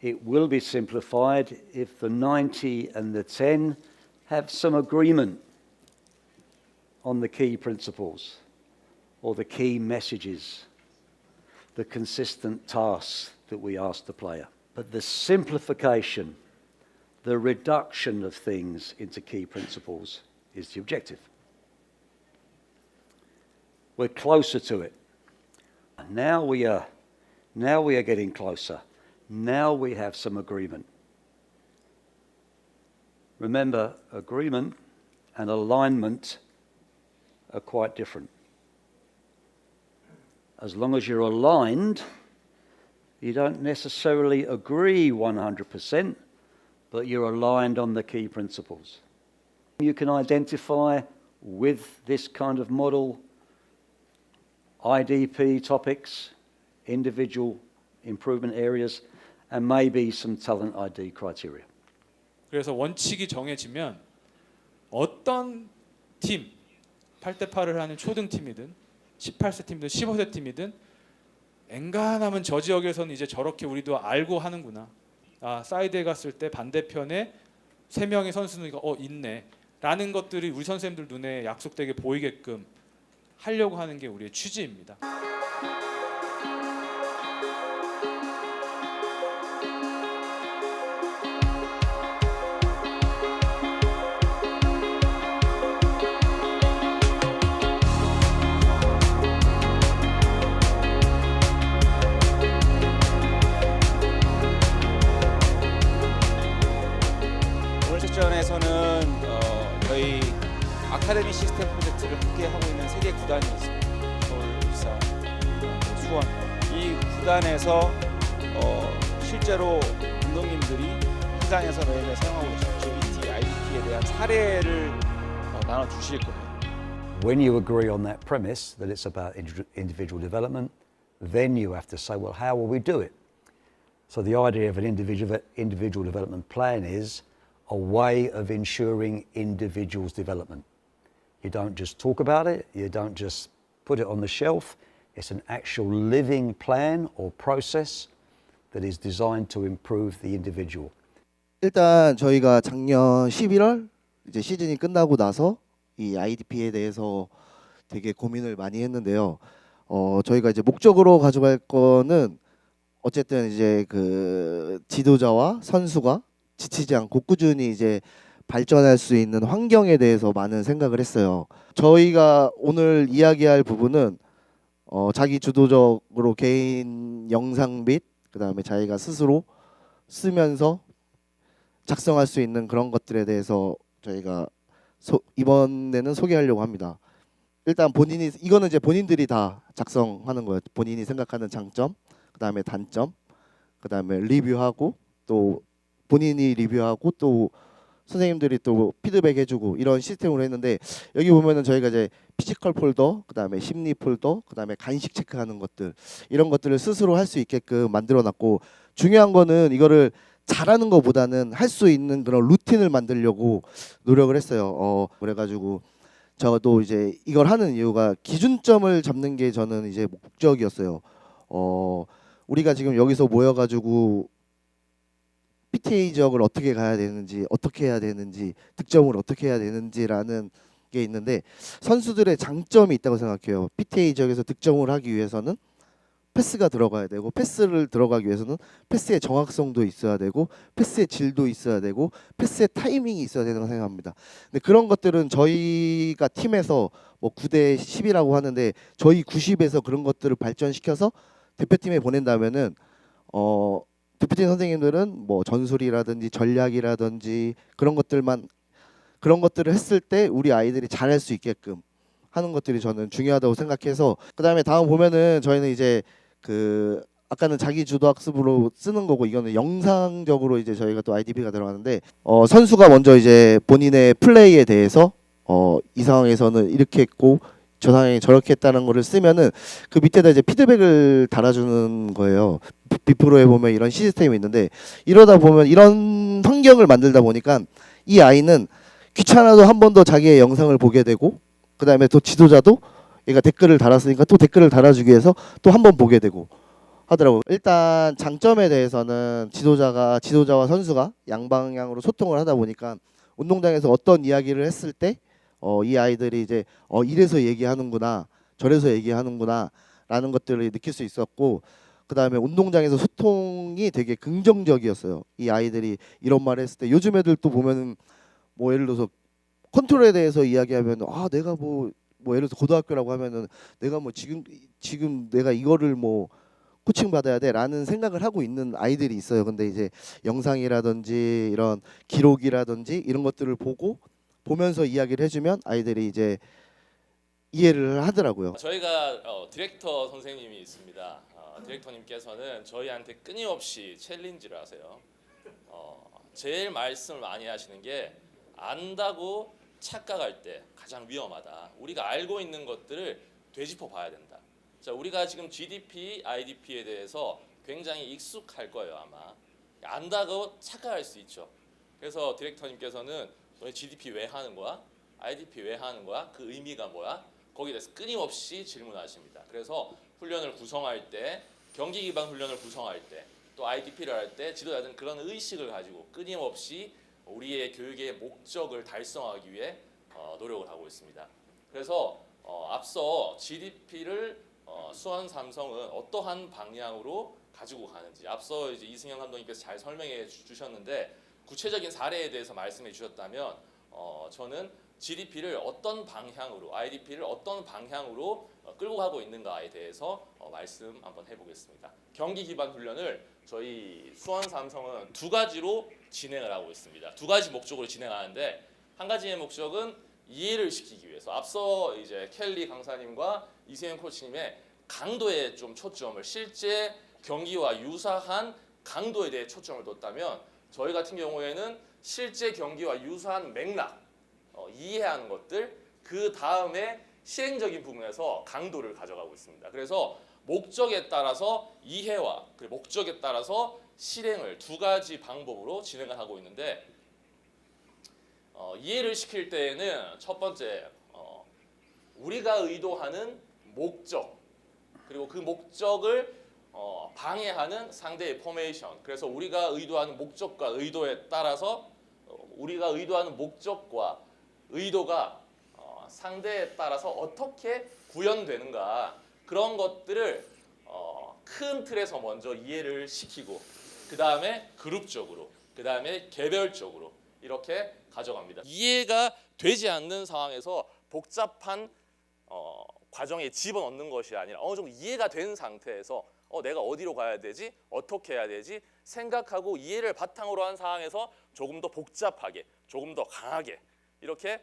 S14: It will be simplified if the 90 and the 10 have some agreement on the key principles or the key messages, the consistent tasks that we ask the player. But the simplification, the reduction of things into key principles is the objective. We're closer to it. Now we are getting closer. Now we have some agreement. Remember, agreement and alignment are quite different. As long as you're aligned, you don't necessarily agree 100%, but you're aligned on the key principles. You can identify with this kind of model IDP topics, individual improvement areas, and maybe some talent ID criteria.
S9: 그래서 원칙이 정해지면 어떤 팀, 8대 8을 하는 초등 팀이든 18세 팀이든 15세 팀이든 엔간하면 저 지역에서는 이제 저렇게 우리도 알고 하는구나. 아, 사이드에 갔을 때 반대편에 3명의 선수는 있네. 라는 것들이 우리 선생님들 눈에 약속되게 보이게끔 하려고 하는 게 우리의 취지입니다.
S1: 오늘 세션에서는 저희 아카데미 시스템 프로젝트를 함께 하고 있는 3개 구단이 있습니다. 서울, 울산, 수원. 이 구단에서 실제로 감독님들이 현장에서 매일 사용하고 있는 GBT, IDP에 대한 사례를 나눠 주실 거예요.
S14: When you agree on that premise that it's about individual development, then you have to say, well, how will we do it? So the idea of an individual development plan is a way of ensuring individuals' development. You don't just talk about it, you don't just put it on the shelf. It's an actual living plan or process that is designed to improve the individual.
S16: 일단 저희가 작년 11월 이제 시즌이 끝나고 나서 이 IDP에 대해서 되게 고민을 많이 했는데요. 저희가 이제 목적으로 가져갈 거는 어쨌든 이제 그 지도자와 선수가 지치지 않고 꾸준히 이제 발전할 수 있는 환경에 대해서 많은 생각을 했어요. 저희가 오늘 이야기할 부분은 자기 주도적으로 개인 영상 및 그다음에 자기가 스스로 쓰면서 작성할 수 있는 그런 것들에 대해서 저희가 이번에는 소개하려고 합니다. 일단 이거는 이제 본인들이 다 작성하는 거예요. 본인이 생각하는 장점, 그다음에 단점, 그다음에 리뷰하고 또 본인이 리뷰하고 또 선생님들이 또 피드백 해주고 이런 시스템으로 했는데, 여기 보면은 저희가 이제 피지컬 폴더, 그다음에 심리 폴더, 그다음에 간식 체크하는 것들, 이런 것들을 스스로 할 수 있게끔 만들어놨고, 중요한 거는 이거를 잘하는 것보다는 할 수 있는 그런 루틴을 만들려고 노력을 했어요. 그래가지고 저도 이제 이걸 하는 이유가 기준점을 잡는 게 저는 이제 목적이었어요. 우리가 지금 여기서 모여가지고 PTA 지역을 어떻게 가야 되는지, 어떻게 해야 되는지, 득점을 어떻게 해야 되는지라는 게 있는데, 선수들의 장점이 있다고 생각해요. PTA 지역에서 득점을 하기 위해서는 패스가 들어가야 되고, 패스를 들어가기 위해서는 패스의 정확성도 있어야 되고, 패스의 질도 있어야 되고, 패스의 타이밍이 있어야 된다고 생각합니다. 근데 그런 것들은 저희가 팀에서 뭐 9대 10이라고 하는데, 저희 90에서 그런 것들을 발전시켜서 대표팀에 보낸다면은 대표팀 선생님들은 뭐 전술이라든지 전략이라든지 그런 것들을 했을 때 우리 아이들이 잘할 수 있게끔 하는 것들이 저는 중요하다고 생각해서, 그다음에 다음 보면은 저희는 이제 아까는 자기 주도 학습으로 쓰는 거고, 이거는 영상적으로 이제 저희가 또 IDP가 들어가는데, 선수가 먼저 이제 본인의 플레이에 대해서 이 상황에서는 이렇게 했고 저 상황에 저렇게 했다는 거를 쓰면은 그 밑에다 이제 피드백을 달아주는 거예요. 비프로에 보면 이런 시스템이 있는데, 이러다 보면 이런 환경을 만들다 보니까 이 아이는 귀찮아도 한 번 더 자기의 영상을 보게 되고, 그 다음에 또 지도자도 얘가 댓글을 달았으니까 또 댓글을 달아주기 위해서 또 한 번 보게 되고 하더라고요. 일단 장점에 대해서는 지도자와 선수가 양방향으로 소통을 하다 보니까 운동장에서 어떤 이야기를 했을 때 이 아이들이 이제 이래서 얘기하는구나, 저래서 얘기하는구나 라는 것들을 느낄 수 있었고, 그 다음에 운동장에서 소통이 되게 긍정적이었어요. 이 아이들이 이런 말을 했을 때, 요즘 애들도 보면은 뭐 예를 들어서 컨트롤에 대해서 이야기하면 내가 뭐 예를 들어서 고등학교라고 하면은 내가 뭐 지금 내가 이거를 뭐 코칭 받아야 돼라는 생각을 하고 있는 아이들이 있어요. 근데 이제 영상이라든지 이런 기록이라든지 이런 것들을 보면서 이야기를 해주면 아이들이 이제 이해를 하더라고요.
S17: 저희가 디렉터 선생님이 있습니다. 디렉터님께서는 저희한테 끊임없이 챌린지를 하세요. 제일 말씀을 많이 하시는 게, 안다고 착각할 때 가장 위험하다. 우리가 알고 있는 것들을 되짚어 봐야 된다. 자, 우리가 지금 GDP, IDP에 대해서 굉장히 익숙할 거예요, 아마. 안다고 착각할 수 있죠. 그래서 디렉터님께서는 너희 GDP 왜 하는 거야? IDP 왜 하는 거야? 그 의미가 뭐야? 거기에 대해서 끊임없이 질문하십니다. 그래서 훈련을 구성할 때, 경기 기반 훈련을 구성할 때, 또 IDP를 할 때 지도자들은 그런 의식을 가지고 끊임없이 우리의 교육의 목적을 달성하기 위해 노력을 하고 있습니다. 그래서 앞서 GDP를 수원 삼성은 어떠한 방향으로 가지고 가는지 앞서 이제 이승현 감독님께서 잘 설명해 주셨는데, 구체적인 사례에 대해서 말씀해 주셨다면 저는 GDP를 어떤 방향으로, IDP를 어떤 방향으로 끌고 가고 있는가에 대해서 말씀 한번 해보겠습니다. 경기 기반 훈련을 저희 수원 삼성은 두 가지로 진행을 하고 있습니다. 두 가지 목적으로 진행하는데, 한 가지의 목적은 이해를 시키기 위해서, 앞서 이제 켈리 강사님과 이세현 코치님의 강도에 좀 초점을, 실제 경기와 유사한 강도에 대해 초점을 뒀다면, 저희 같은 경우에는 실제 경기와 유사한 맥락, 이해하는 것들, 그 다음에 실행적인 부분에서 강도를 가져가고 있습니다. 그래서 목적에 따라서 이해와 그 목적에 따라서 실행을 두 가지 방법으로 진행을 하고 있는데, 이해를 시킬 때에는 첫 번째 우리가 의도하는 목적, 그리고 그 목적을 방해하는 상대의 포메이션, 그래서 우리가 의도하는 목적과 의도에 따라서 우리가 의도하는 목적과 의도가 상대에 따라서 어떻게 구현되는가, 그런 것들을 큰 틀에서 먼저 이해를 시키고, 그 다음에 그룹적으로, 그 다음에 개별적으로 이렇게 가져갑니다. 이해가 되지 않는 상황에서 복잡한 과정에 집어넣는 것이 아니라 어느 정도 이해가 된 상태에서 내가 어디로 가야 되지? 어떻게 해야 되지? 생각하고 이해를 바탕으로 한 상황에서 조금 더 복잡하게, 조금 더 강하게 이렇게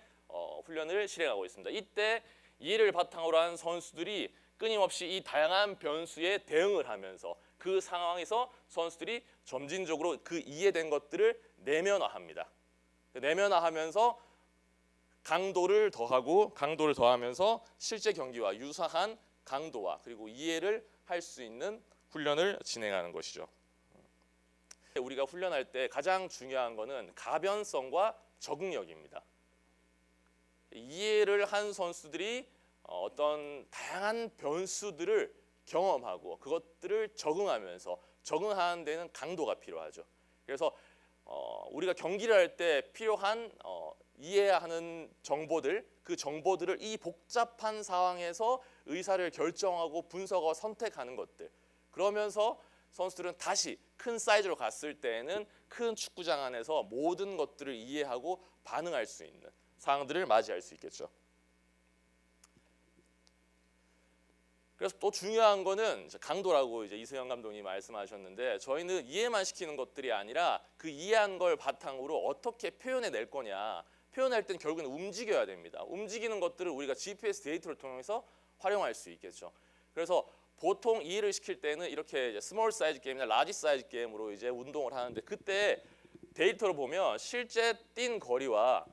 S17: 훈련을 실행하고 있습니다. 이때 이해를 바탕으로 한 선수들이 끊임없이 이 다양한 변수에 대응을 하면서 그 상황에서 선수들이 점진적으로 그 이해된 것들을 내면화합니다. 내면화하면서 강도를 더하면서 실제 경기와 유사한 강도와 그리고 이해를 할 수 있는 훈련을 진행하는 것이죠. 우리가 훈련할 때 가장 중요한 것은 가변성과 적응력입니다. 이해를 한 선수들이 어떤 다양한 변수들을 경험하고 그것들을 적응하면서 적응하는 데는 강도가 필요하죠. 그래서 우리가 경기를 할 때 필요한 이해하는 정보들, 그 정보들을 이 복잡한 상황에서 의사를 결정하고 분석하고 선택하는 것들. 그러면서 선수들은 다시 큰 사이즈로 갔을 때에는 큰 축구장 안에서 모든 것들을 이해하고 반응할 수 있는 상황들을 맞이할 수 있겠죠. 그래서 또 중요한 거는 강도라고 이제 이승현 감독님이 말씀하셨는데 저희는 이해만 시키는 것들이 아니라 그 이해한 걸 바탕으로 어떻게 표현해 낼 거냐. 표현할 때는 결국에는 움직여야 됩니다. 움직이는 것들을 우리가 GPS 데이터를 통해서 활용할 수 있겠죠. 그래서 보통 이해를 시킬 때는 이렇게 이제 스몰 사이즈 게임이나 라지 사이즈 게임으로 이제 운동을 하는데 그때 데이터를 보면 실제 뛴 거리와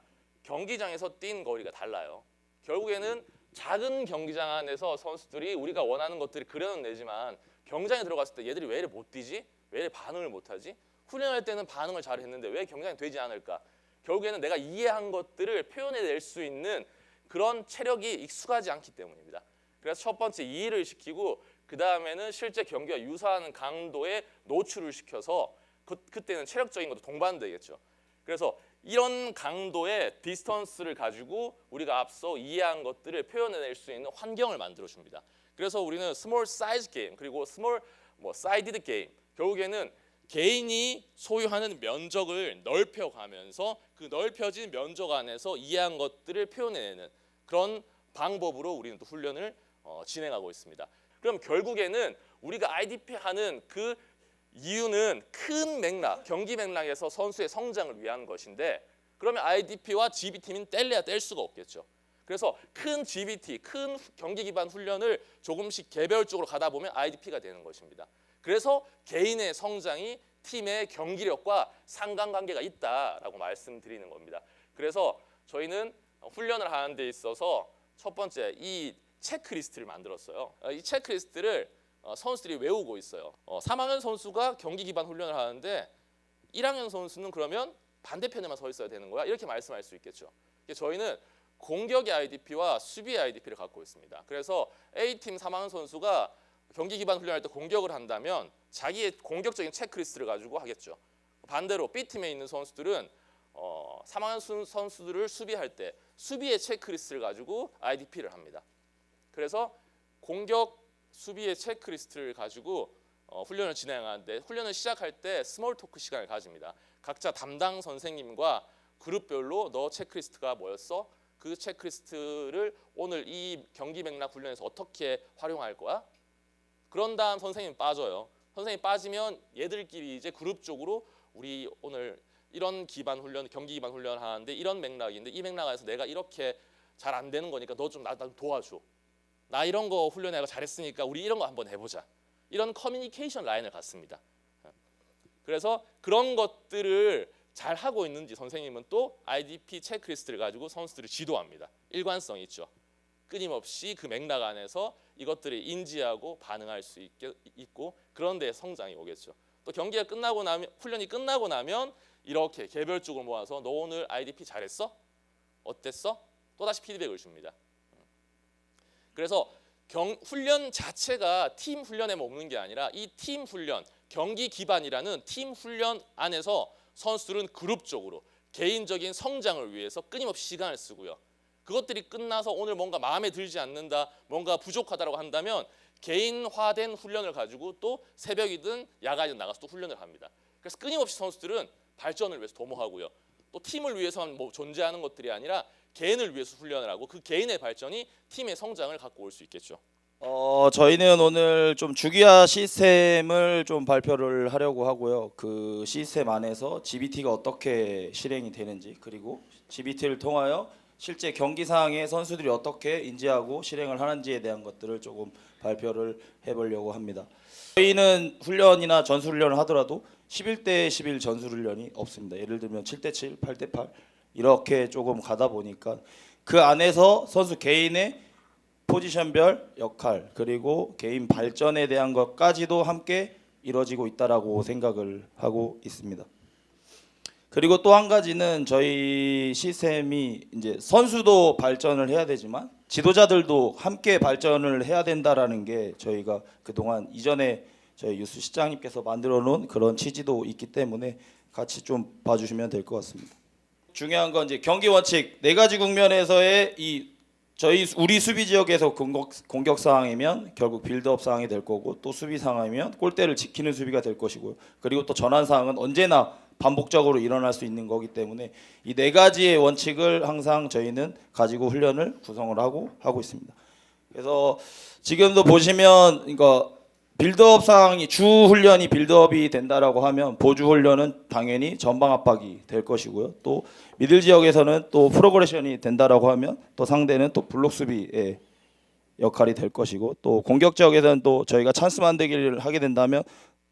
S17: 경기장에서 뛴 거리가 달라요. 결국에는 작은 경기장 안에서 선수들이 우리가 원하는 것들이 그려내지만 경기장에 들어갔을 때 얘들이 왜 이래 못 뛰지? 왜 이래 반응을 못하지? 훈련할 때는 반응을 잘 했는데 왜 경기장이 되지 않을까? 결국에는 내가 이해한 것들을 표현해낼 수 있는 그런 체력이 익숙하지 않기 때문입니다. 그래서 첫 번째 이해를 시키고 그 다음에는 실제 경기와 유사한 강도에 노출을 시켜서 그때는 체력적인 것도 동반되겠죠. 그래서 이런 강도의 디스턴스를 가지고 우리가 앞서 이해한 것들을 표현해낼 수 있는 환경을 만들어줍니다. 그래서 우리는 스몰 사이즈 게임 그리고 스몰 사이디드 게임 결국에는 개인이 소유하는 면적을 넓혀가면서 그 넓혀진 면적 안에서 이해한 것들을 표현해내는 그런 방법으로 우리는 또 훈련을 진행하고 있습니다. 그럼 결국에는 우리가 IDP 하는 그 이유는 큰 맥락, 경기 맥락에서 선수의 성장을 위한 것인데 그러면 IDP와 GB팀은 뗄래야 뗄 수가 없겠죠. 그래서 큰 GBT, 큰 경기 기반 훈련을 조금씩 개별적으로 가다 보면 IDP가 되는 것입니다. 그래서 개인의 성장이 팀의 경기력과 상관관계가 있다라고 말씀드리는 겁니다. 그래서 저희는 훈련을 하는 데 있어서 첫 번째 이 체크리스트를 만들었어요. 이 체크리스트를 선수들이 외우고 있어요. 3학년 선수가 경기 기반 훈련을 하는데 1학년 선수는 그러면 반대편에만 서 있어야 되는 거야? 이렇게 말씀할 수 있겠죠. 저희는 공격의 IDP와 수비의 IDP를 갖고 있습니다. 그래서 A팀 3학년 선수가 경기 기반 훈련할 때 공격을 한다면 자기의 공격적인 체크리스트를 가지고 하겠죠. 반대로 B팀에 있는 선수들은 3학년 선수들을 수비할 때 수비의 체크리스트를 가지고 IDP를 합니다. 그래서 공격 수비의 체크리스트를 가지고 훈련을 진행하는데 훈련을 시작할 때 스몰 토크 시간을 가집니다. 각자 담당 선생님과 그룹별로 너 체크리스트가 뭐였어? 그 체크리스트를 오늘 이 경기 맥락 훈련에서 어떻게 활용할 거야? 그런 다음 선생님 빠져요. 선생님 빠지면 얘들끼리 이제 그룹적으로 우리 오늘 이런 기반 훈련, 경기 기반 훈련을 하는데 이런 맥락인데 이 맥락 안에서 내가 이렇게 잘 안 되는 거니까 너 좀 나 도와줘. 나 이런 거 훈련해가 잘했으니까 우리 이런 거 한번 해보자. 이런 커뮤니케이션 라인을 갖습니다. 그래서 그런 것들을 잘 하고 있는지 선생님은 또 IDP 체크리스트를 가지고 선수들을 지도합니다. 일관성 있죠. 끊임없이 그 맥락 안에서 이것들을 인지하고 반응할 수 있고 그런 데 성장이 오겠죠. 또 경기가 끝나고 나면 훈련이 끝나고 나면 이렇게 개별적으로 모아서 너 오늘 IDP 잘했어? 어땠어? 또다시 피드백을 줍니다. 그래서 훈련 자체가 팀 훈련에 머무는 게 아니라 이 팀 훈련, 경기 기반이라는 팀 훈련 안에서 선수들은 그룹적으로 개인적인 성장을 위해서 끊임없이 시간을 쓰고요. 그것들이 끝나서 오늘 뭔가 마음에 들지 않는다, 뭔가 부족하다고 한다면 개인화된 훈련을 가지고 또 새벽이든 야간이든 나가서 또 훈련을 합니다. 그래서 끊임없이 선수들은 발전을 위해서 도모하고요. 또 팀을 위해서만 존재하는 것들이 아니라 개인을 위해서 훈련을 하고 그 개인의 발전이 팀의 성장을 갖고 올 수 있겠죠.
S7: 저희는 오늘 좀 주기화 시스템을 좀 발표를 하려고 하고요. 그 시스템 안에서 GBT가 어떻게 실행이 되는지, 그리고 GBT를 통하여 실제 경기상에 선수들이 어떻게 인지하고 실행을 하는지에 대한 것들을 조금 발표를 해보려고 합니다. 저희는 훈련이나 전술 훈련을 하더라도 11대 11 전술 훈련이 없습니다. 예를 들면 7대 7, 8대 8 이렇게 조금 가다 보니까 그 안에서 선수 개인의 포지션별 역할 그리고 개인 발전에 대한 것까지도 함께 이루어지고 있다라고 생각을 하고 있습니다. 그리고 또 한 가지는 저희 시스템이 이제 선수도 발전을 해야 되지만 지도자들도 함께 발전을 해야 된다라는 게 저희가 그동안 이전에 저희 유스 시장님께서 만들어 놓은 그런 취지도 있기 때문에 같이 좀 봐주시면 될 것 같습니다. 중요한 건 이제 경기 원칙 4가지 국면에서의 우리 수비 지역에서 공격 상황이면 결국 빌드업 상황이 될 거고, 또 수비 상황이면 골대를 지키는 수비가 될 것이고요. 그리고 또 전환 상황은 언제나 반복적으로 일어날 수 있는 거기 때문에 이 4가지의 원칙을 항상 저희는 가지고 훈련을 구성을 하고 있습니다. 그래서 지금도 보시면 이거 빌드업 상황이 주 훈련이 빌드업이 된다라고 하면 보주 훈련은 당연히 전방 압박이 될 것이고요. 또 미들 지역에서는 또 프로그레션이 된다라고 하면 또 상대는 또 블록 수비의 역할이 될 것이고, 또 공격 지역에서는 또 저희가 찬스 만들기를 하게 된다면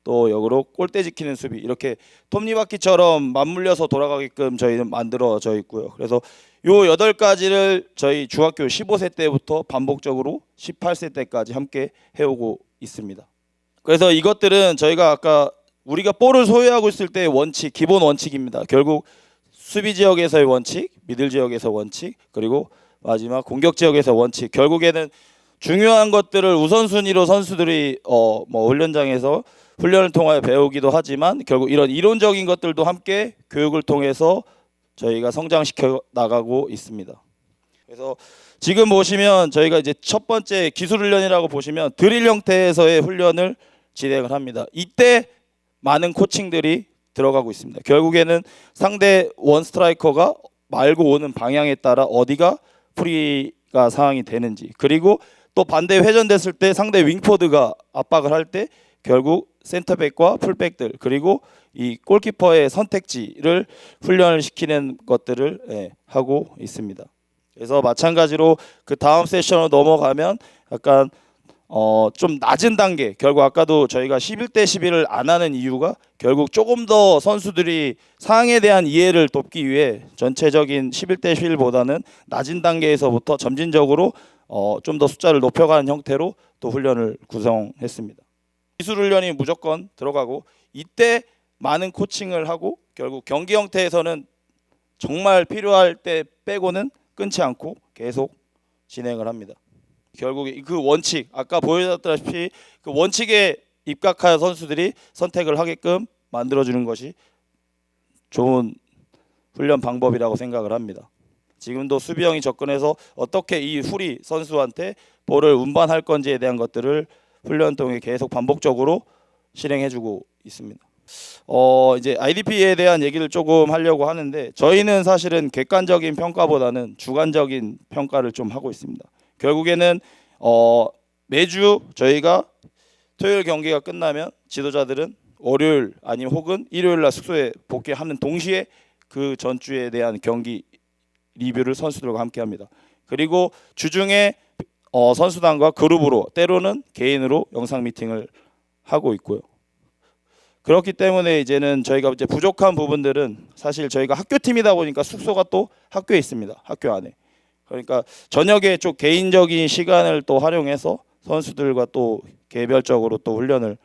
S7: 또 역으로 골대 지키는 수비, 이렇게 톱니바퀴처럼 맞물려서 돌아가게끔 저희는 만들어져 있고요. 그래서 요 8가지를 저희 중학교 15세 때부터 반복적으로 18세 때까지 함께 해오고 있습니다. 그래서 이것들은 저희가 아까 우리가 볼을 소유하고 있을 때의 원칙, 기본 원칙입니다. 결국 수비 지역에서의 원칙, 미들 지역에서 원칙, 그리고 마지막 공격 지역에서 원칙. 결국에는 중요한 것들을 우선순위로 선수들이 훈련장에서 훈련을 통하여 배우기도 하지만 결국 이런 이론적인 것들도 함께 교육을 통해서 저희가 성장시켜 나가고 있습니다. 그래서 지금 보시면 저희가 이제 첫 번째 기술 훈련이라고 보시면 드릴 형태에서의 훈련을 진행을 합니다. 이때 많은 코칭들이 들어가고 있습니다. 결국에는 상대 원 스트라이커가 말고 오는 방향에 따라 어디가 프리가 상황이 되는지, 그리고 또 반대 회전됐을 때 상대 윙포드가 압박을 할 때 결국 센터백과 풀백들 그리고 이 골키퍼의 선택지를 훈련을 시키는 것들을 하고 있습니다. 그래서 마찬가지로 그 다음 세션으로 넘어가면 약간 좀 낮은 단계, 결국 아까도 저희가 11대 11을 안 하는 이유가 결국 조금 더 선수들이 상황에 대한 이해를 돕기 위해 전체적인 11대 11보다는 낮은 단계에서부터 점진적으로 좀 더 숫자를 높여가는 형태로 또 훈련을 구성했습니다. 기술 훈련이 무조건 들어가고, 이때 많은 코칭을 하고 결국 경기 형태에서는 정말 필요할 때 빼고는 끊지 않고 계속 진행을 합니다. 결국 그 원칙, 아까 보여줬다시피 그 원칙에 입각하여 선수들이 선택을 하게끔 만들어주는 것이 좋은 훈련 방법이라고 생각을 합니다. 지금도 수비형이 접근해서 어떻게 이 후리 선수한테 볼을 운반할 건지에 대한 것들을 훈련 통해 계속 반복적으로 실행해주고 있습니다. 이제 IDP에 대한 얘기를 조금 하려고 하는데, 저희는 사실은 객관적인 평가보다는 주관적인 평가를 좀 하고 있습니다. 결국에는 매주 저희가 토요일 경기가 끝나면 지도자들은 월요일 아니면 혹은 일요일 날 숙소에 복귀하는 동시에 그 전주에 대한 경기 리뷰를 선수들과 함께 합니다. 그리고 주중에 선수단과 그룹으로 때로는 개인으로 영상 미팅을 하고 있고요. 그렇기 때문에 이제는 저희가 이제 부족한 부분들은 사실 저희가 학교팀이다 보니까 숙소가 또 학교에 있습니다. 학교 안에. 그러니까 저녁에 좀 개인적인 시간을 또 활용해서 선수들과 또 개별적으로 또 훈련을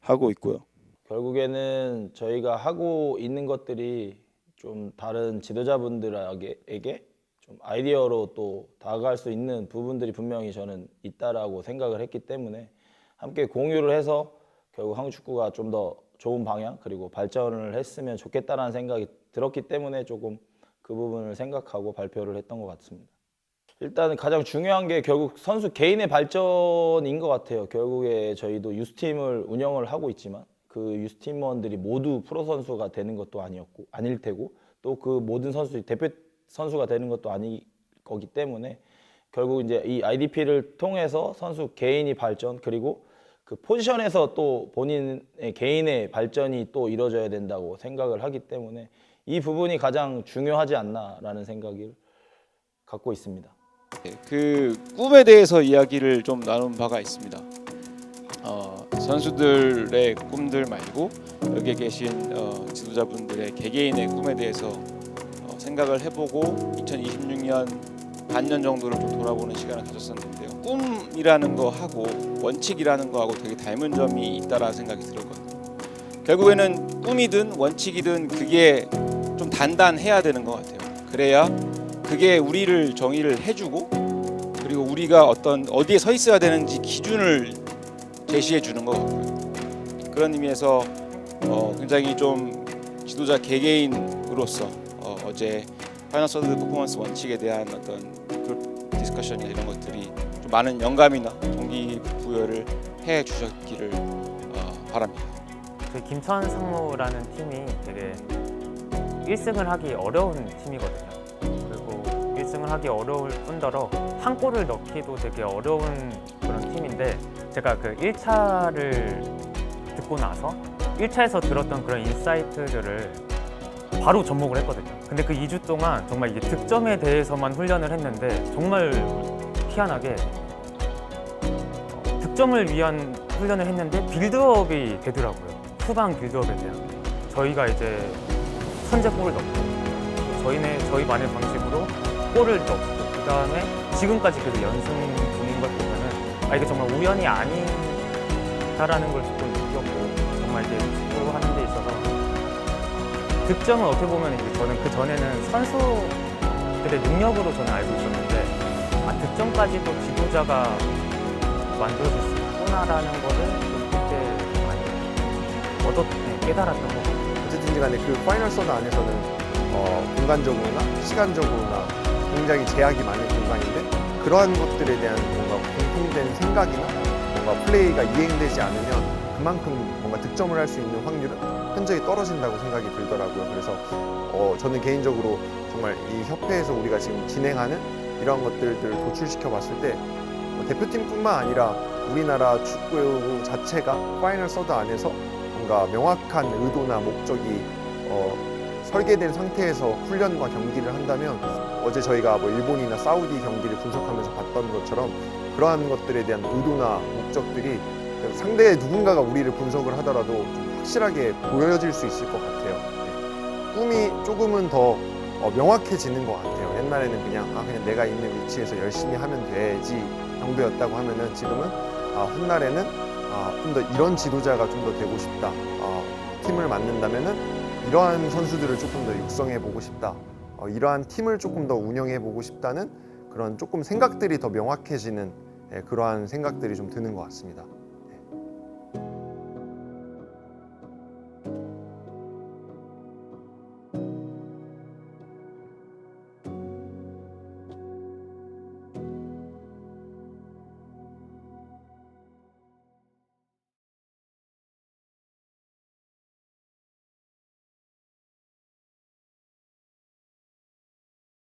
S7: 하고 있고요. 결국에는 저희가 하고 있는 것들이 좀 다른 지도자분들에게 좀 아이디어로 또 다가갈 수 있는 부분들이 분명히 저는 있다라고 생각을 했기 때문에 함께 공유를 해서 결국 한국 축구가 좀 더 좋은 방향 그리고 발전을 했으면 좋겠다라는 생각이 들었기 때문에 조금 그 부분을 생각하고 발표를 했던 것 같습니다. 일단 가장 중요한 게 결국 선수 개인의 발전인 것 같아요. 결국에 저희도 유스팀을 운영을 하고 있지만 그 유스팀원들이 모두 프로 선수가 되는 것도 아닐 테고 또 그 모든 선수들이 대표 선수가 되는 것도 아닐 거기 때문에 결국 이제 이 IDP를 통해서 선수 개인이 발전 그리고 그 포지션에서 또 본인의 개인의 발전이 또 이루어져야 된다고 생각을 하기 때문에 이 부분이 가장 중요하지 않나라는 생각을 갖고 있습니다.
S1: 그 꿈에 대해서 이야기를 좀 나눈 바가 있습니다. 선수들의 꿈들 말고 여기에 계신 지도자분들의 개개인의 꿈에 대해서 생각을 해보고 2026년 반년 정도를 좀 돌아보는 시간을 가졌었는데요. 꿈이라는 거 하고 원칙이라는 거하고 되게 닮은 점이 있다라는 생각이 들었거든요. 결국에는 꿈이든 원칙이든 그게 좀 단단해야 되는 것 같아요. 그래야 그게 우리를 정의를 해주고 그리고 우리가 어디에 서 있어야 되는지 기준을 제시해 주는 것 같고요. 그런 의미에서 굉장히 좀 지도자 개개인으로서 어제 파이널 서드 퍼포먼스 원칙에 대한 어떤 그룹 디스커션이나 이런 것들이 좀 많은 영감이나 동기부여를 해 주셨기를 바랍니다.
S10: 그 김천 상무라는 팀이 되게 1승을 하기 어려운 팀이거든요. 그리고 1승을 하기 어려울 뿐더러 한 골을 넣기도 되게 어려운 그런 팀인데 제가 그 1차를 듣고 나서 1차에서 들었던 그런 인사이트들을 바로 접목을 했거든요. 근데 그 2주 동안 정말 이게 득점에 대해서만 훈련을 했는데 정말 희한하게 득점을 위한 훈련을 했는데 빌드업이 되더라고요. 후방 빌드업에 대한. 저희가 이제 선제골을 넣고 저희만의 방식으로 골을 넣고 그 다음에 지금까지 계속 연승 중인 걸 보면은 이게 정말 우연이 아니다라는 걸 조금 느꼈고 정말 이제 축구하는 데 있어서 득점은 어떻게 보면 이제 저는 그 전에는 선수들의 능력으로 저는 알고 있었는데 득점까지도 지도자가 만들어줄 수 있구나라는 거를 그때 많이 깨달았던 것 같아요.
S2: 어쨌든 간에 그 파이널 서드 안에서는 공간적으로나 시간적으로나 굉장히 제약이 많은 공간인데 그러한 것들에 대한 뭔가 공통된 생각이나 뭔가 플레이가 이행되지 않으면 그만큼 뭔가 득점을 할 수 있는 확률은 현저히 떨어진다고 생각이 들더라고요. 그래서 저는 개인적으로 정말 이 협회에서 우리가 지금 진행하는 이런 것들을 도출시켜 봤을 때 대표팀뿐만 아니라 우리나라 축구 자체가 파이널 서드 안에서 뭔가 명확한 의도나 목적이 설계된 상태에서 훈련과 경기를 한다면 어제 저희가 뭐 일본이나 사우디 경기를 분석하면서 봤던 것처럼 그러한 것들에 대한 의도나 목적들이 상대의 누군가가 우리를 분석을 하더라도 좀 확실하게 보여질 수 있을 것 같아요. 꿈이 조금은 더 명확해지는 것 같아요. 옛날에는 그냥 내가 있는 위치에서 열심히 하면 되지 정도였다고 하면은 지금은 훗날에는 좀 더 이런 지도자가 좀 더 되고 싶다. 팀을 만든다면은 이러한 선수들을 조금 더 육성해 보고 싶다. 이러한 팀을 조금 더 운영해 보고 싶다는 그런 조금 생각들이 더 명확해지는 그러한 생각들이 좀 드는 것 같습니다.